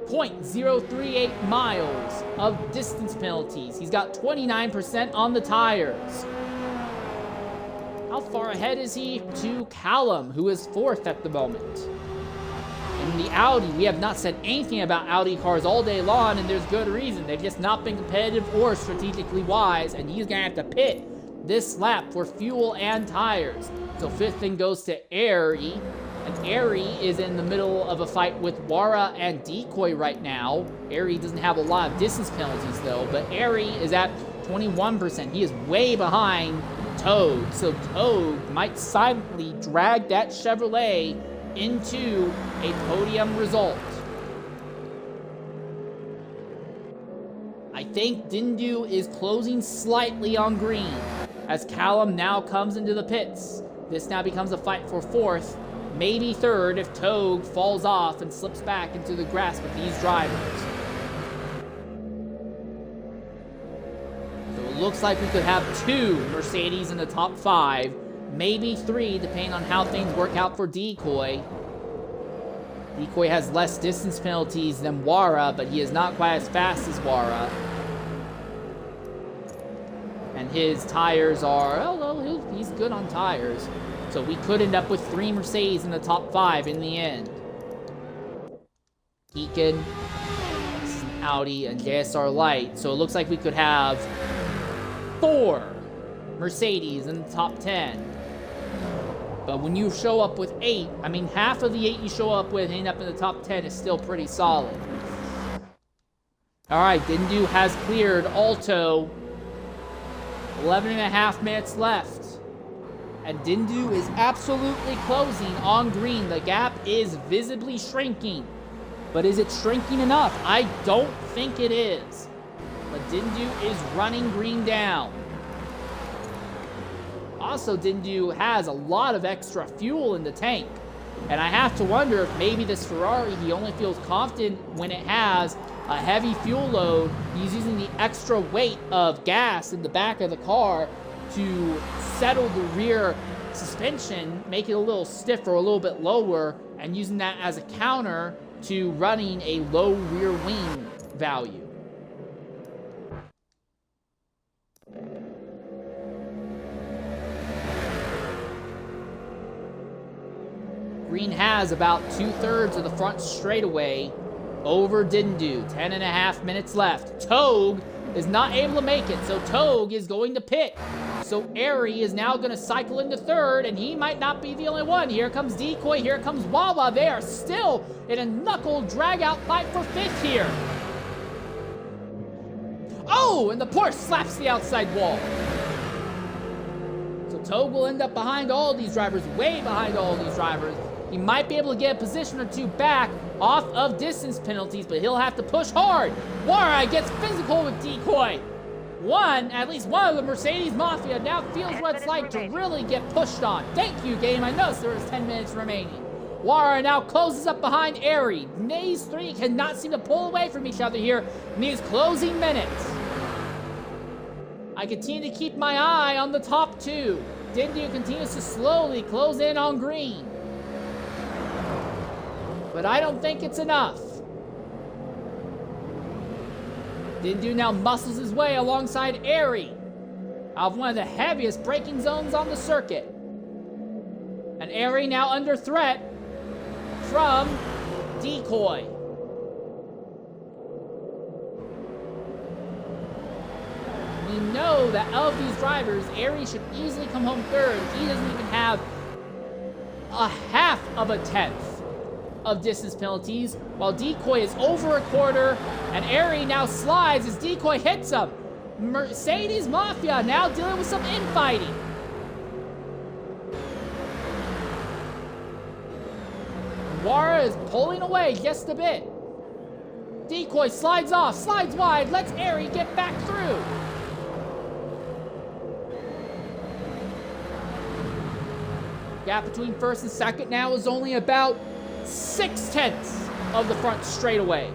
0.038 miles of distance penalties. He's got 29% on the tires. How far ahead is he to Callum, who is fourth at the moment? In the Audi, we have not said anything about Audi cars all day long, and there's good reason. They've just not been competitive or strategically wise, and he's going to have to pit this lap for fuel and tires. So fifth then goes to Airy, and Airy is in the middle of a fight with Wara and Decoy right now. Airy doesn't have a lot of distance penalties, though, but Airy is at 21%. He is way behind Toad, so Toad might silently drag that Chevrolet into a podium result. I think Dindu is closing slightly on Green as Callum now comes into the pits. This now becomes a fight for fourth, maybe third if Toad falls off and slips back into the grasp of these drivers. Looks like we could have two Mercedes in the top 5, maybe 3, depending on how things work out for Decoy. Decoy has less distance penalties than Wara, but he is not quite as fast as Wara. And his tires are, well, he's good on tires. So we could end up with 3 Mercedes in the top 5 in the end. Deacon, Audi, and JSR Light. So it looks like we could have 4 Mercedes in the top 10. But when you show up with 8, I mean, half of the 8 you show up with ending up in the top 10 is still pretty solid. All right, Dindu has cleared Alto. 11.5 minutes left. And Dindu is absolutely closing on Green. The gap is visibly shrinking. But is it shrinking enough? I don't think it is. But Dindu is running green down. Also, Dindu has a lot of extra fuel in the tank. And I have to wonder if maybe this Ferrari, he only feels confident when it has a heavy fuel load. He's using the extra weight of gas in the back of the car to settle the rear suspension, make it a little stiffer, a little bit lower, and using that as a counter to running a low rear wing value. Green has about 2/3 of the front straightaway over Dindu. 10.5 minutes left. Togue is not able to make it, so Togue is going to pit. So Airy is now going to cycle into third, and he might not be the only one. Here comes Decoy, here comes Wawa. They are still in a knuckle drag-out fight for fifth here. Oh, and the Porsche slaps the outside wall. So Togue will end up behind all these drivers, way behind all these drivers. He might be able to get a position or two back off of distance penalties, but he'll have to push hard. Wara gets physical with Decoy. At least one of the Mercedes Mafia now feels what it's like to really get pushed on. Thank you, game. I noticed there was 10 minutes remaining. Wara now closes up behind Airy. These three cannot seem to pull away from each other here in these closing minutes. I continue to keep my eye on the top two. Dindu continues to slowly close in on green. But I don't think it's enough. Dindu now muscles his way alongside Airy out of one of the heaviest braking zones on the circuit. And Airy now under threat from Decoy. We know that of these drivers, Airy should easily come home third. He doesn't even have a half of a tenth of distance penalties, while Decoy is over a quarter, and Airy now slides as Decoy hits him. Mercedes Mafia now dealing with some infighting. Wara is pulling away just a bit. Decoy slides off, slides wide, lets Airy get back through. Gap between first and second now is only about 0.6 of the front straightaway.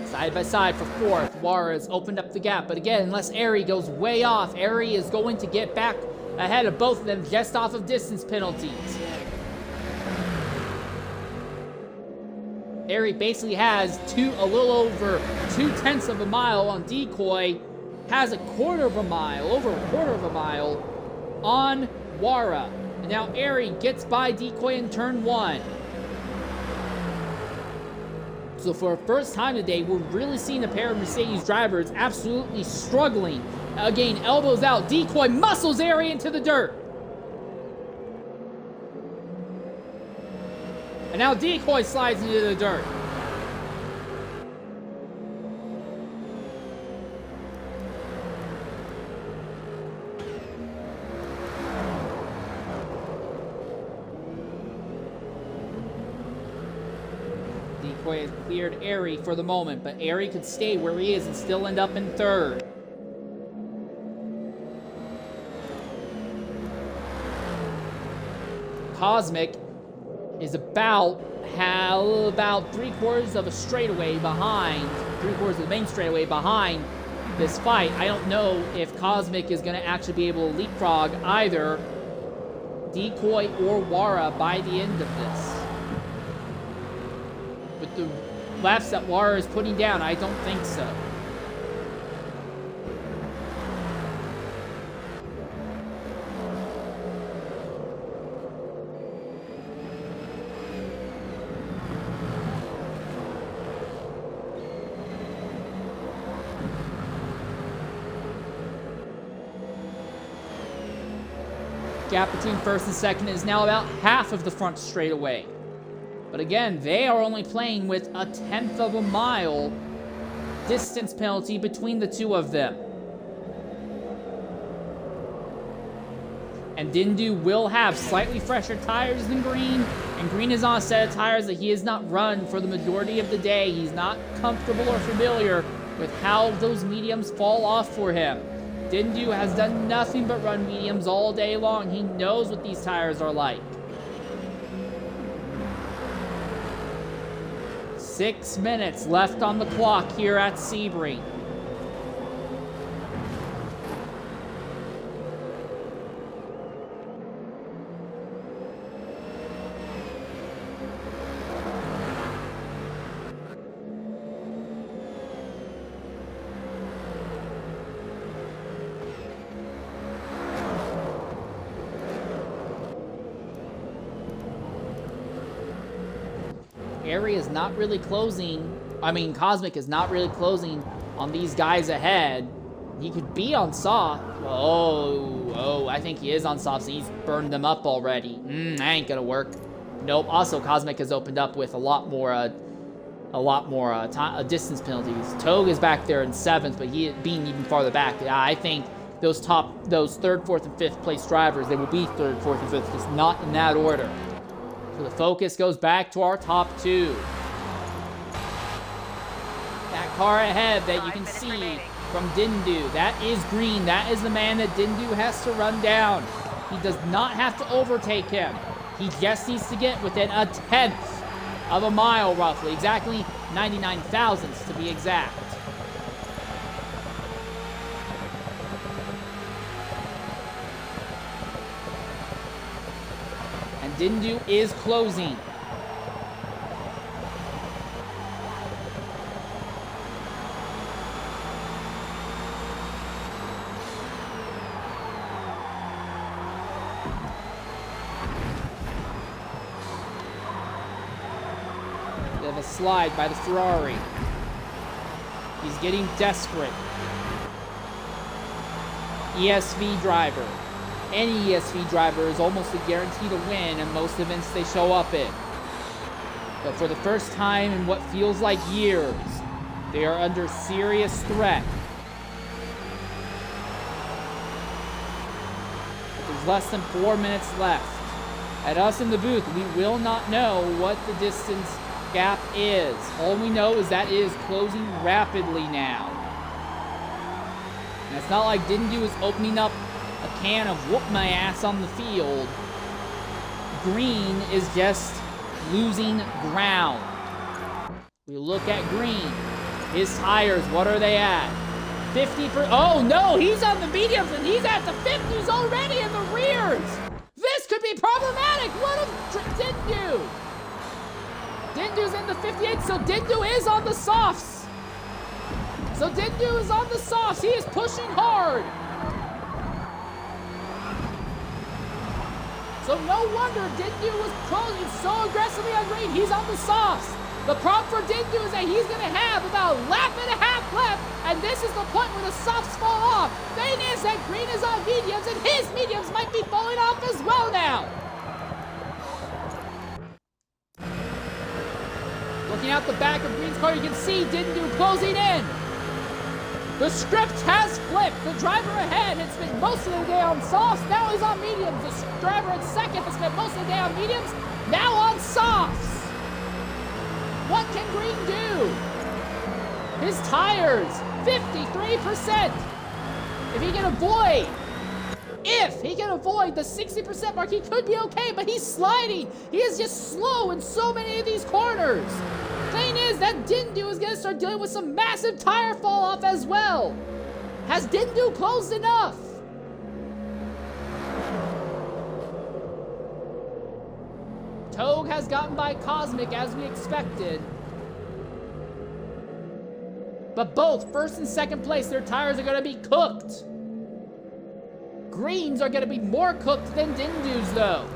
Side by side for fourth. Wara has opened up the gap, but again, unless Airy goes way off, Airy is going to get back ahead of both of them just off of distance penalties. Airy basically has a little over 0.2 of a mile on Decoy, has over a quarter of a mile on Wara. And now Airy gets by Decoy in turn one. So for the first time today, we're really seeing a pair of Mercedes drivers absolutely struggling. Again, elbows out. Decoy muscles Airy into the dirt. And now Decoy slides into the dirt. Decoy has cleared Airy for the moment, but Airy could stay where he is and still end up in third. Cosmic is about 3/4 of a straightaway behind, 3/4 of the main straightaway behind this fight. I don't know if Cosmic is going to actually be able to leapfrog either Decoy or Wara by the end of this. With the laps that Wara is putting down, I don't think so. Gap between first and second is now about half of the front straightaway. But again, they are only playing with 1/10 of a mile distance penalty between the two of them. And Dindu will have slightly fresher tires than Green, and Green is on a set of tires that he has not run for the majority of the day. He's not comfortable or familiar with how those mediums fall off for him. Dindu has done nothing but run mediums all day long. He knows what these tires are like. 6 minutes left on the clock here at Sebring. Area is not really closing. I mean, Cosmic is not really closing on these guys ahead. He could be on soft. Oh, I think he is on soft, so he's burned them up already. That ain't gonna work. Nope. Also, Cosmic has opened up with a lot more distance penalties. Togue is back there in 7th, but he being even farther back. I think those 3rd, 4th, and 5th place drivers, they will be 3rd, 4th, and 5th, just not in that order. So the focus goes back to our top 2. That car ahead that you can see from Dindu, that is Green. That is the man that Dindu has to run down. He does not have to overtake him. He just needs to get within 1/10 of a mile, roughly. Exactly 99 thousandths to be exact. Dindu is closing. They have a slide by the Ferrari. He's getting desperate. ESV driver. Any ESV driver is almost a guarantee to win in most events they show up in. But for the first time in what feels like years, they are under serious threat. But there's less than 4 minutes left. At us in the booth, we will not know what the distance gap is. All we know is that it is closing rapidly now. And it's not like Dindu is opening up a can of whoop my ass on the field. Green is just losing ground. We look at Green. His tires, what are they at? 50%. Oh no, he's on the mediums and he's at the 50s already in the rears. This could be problematic. What if Dindu? Dindu's in the 58, so Dindu is on the softs. So Dindu is on the softs. He is pushing hard. So no wonder Dindu was closing so aggressively on Green. He's on the softs. The problem for Dindu is that he's going to have about a lap and a half left, and this is the point where the softs fall off. Thing is that Green is on mediums, and his mediums might be falling off as well now. Looking out the back of Green's car, you can see Dindu closing in. The script has flipped. The driver ahead had spent most of the day on softs. Now he's on mediums. The driver in second has spent most of the day on mediums. Now on softs. What can Green do? His tires, 53%. If he can avoid the 60% mark, he could be okay, but he's sliding. He is just slow in so many of these corners. Thing is that Dindu is going to start dealing with some massive tire fall off as well. Has Dindu closed enough? Togue has gotten by Cosmic as we expected. But both first and second place, their tires are going to be cooked. Greens are going to be more cooked than Dindu's though.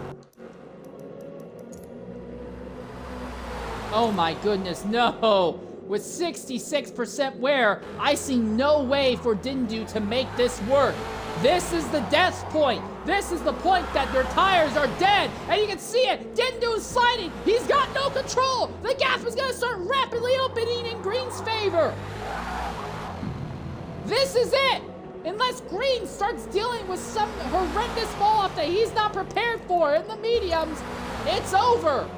Oh my goodness, no! With 66% wear, I see no way for Dindu to make this work. This is the death point. This is the point that their tires are dead. And you can see it. Dindu is sliding. He's got no control. The gap is going to start rapidly opening in Green's favor. This is it. Unless Green starts dealing with some horrendous fall-off that he's not prepared for in the mediums, it's over.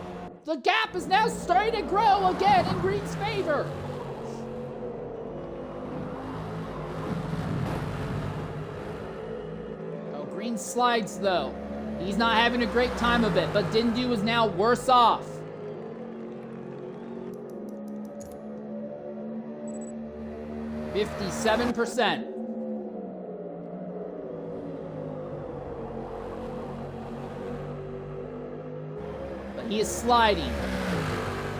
The gap is now starting to grow again in Green's favor. Oh, Green slides though. He's not having a great time of it, but Dindu is now worse off. %57%. But he is sliding.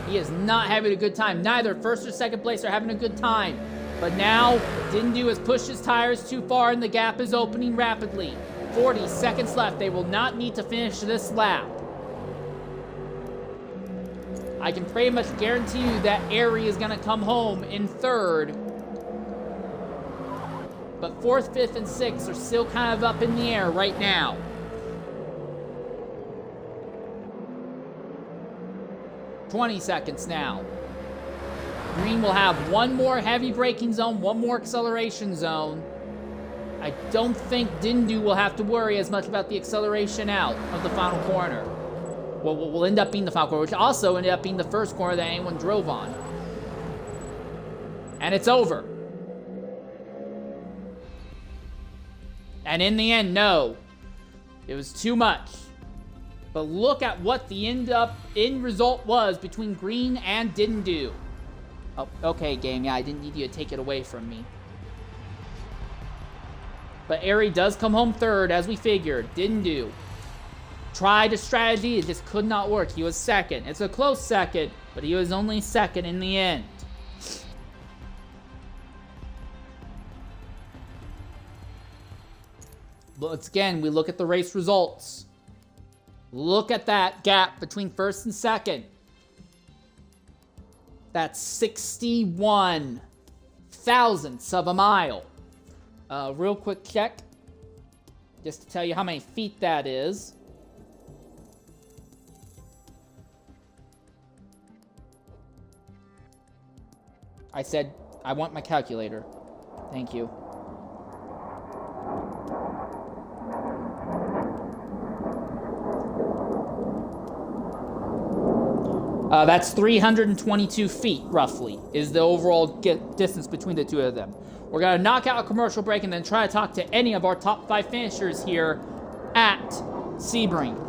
He is not having a good time. Neither first or second place are having a good time. But now, Dindu has pushed his tires too far and the gap is opening rapidly. 40 seconds left. They will not need to finish this lap. I can pretty much guarantee you that Airy is going to come home in third. But fourth, fifth, and sixth are still kind of up in the air right now. "20 seconds now. Green will have one more heavy braking zone, one more acceleration zone. I don't think Dindu will have to worry as much about the acceleration out of the final corner. Well, will end up being the final corner, which also ended up being the first corner that anyone drove on. And it's over. And in the end, no. It was too much. But look at what the end result was between Green and Dindu. Oh, okay, game. Yeah, I didn't need you to take it away from me. But Airy does come home third, as we figured. Dindu tried a strategy. It just could not work. He was second. It's a close second, but he was only second in the end. Once again, we look at the race results. Look at that gap between first and second. That's 61 thousandths of a mile. Real quick check, just to tell you how many feet that is. I said, I want my calculator. Thank you. That's 322 feet, roughly, is the overall distance between the two of them. We're going to knock out a commercial break and then try to talk to any of our top 5 finishers here at Sebring.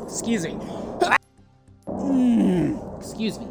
Excuse me. Excuse me.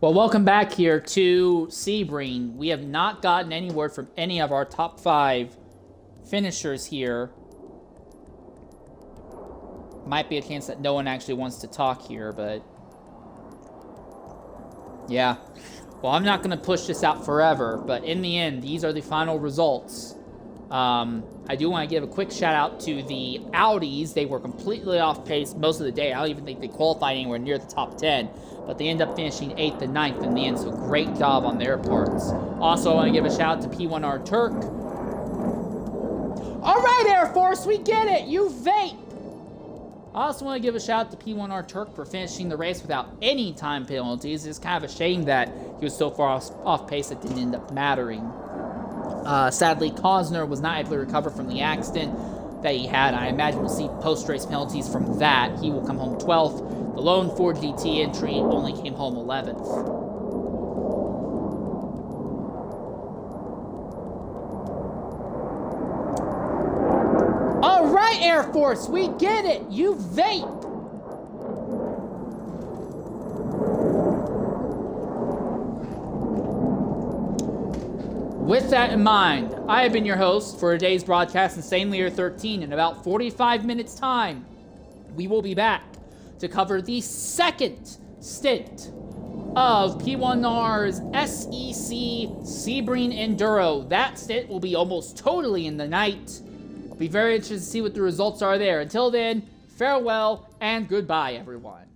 Well, welcome back here to Sebring. We have not gotten any word from any of our top 5 finishers here. Might be a chance that no one actually wants to talk here, but yeah. Well, I'm not going to push this out forever, but in the end, these are the final results. I do want to give a quick shout out to the Audis. They were completely off pace most of the day. I don't even think they qualified anywhere near the top 10, but they end up finishing 8th and 9th in the end, so great job on their parts. Also, I want to give a shout out to P1R Turk. All right, Air Force, we get it. You vape. I also want to give a shout out to P1R Turk for finishing the race without any time penalties. It's kind of a shame that he was so far off pace it didn't end up mattering. Sadly, Cosner was not able to recover from the accident that he had. I imagine we'll see post-race penalties from that. He will come home 12th. The lone Ford GT entry only came home 11th. All right, Air Force, we get it. You vape. With that in mind, I have been your host for today's broadcast, Insanely Air 13. In about 45 minutes' time, we will be back to cover the second stint of P1R's SEC Sebring Enduro. That stint will be almost totally in the night. I'll be very interested to see what the results are there. Until then, farewell and goodbye, everyone.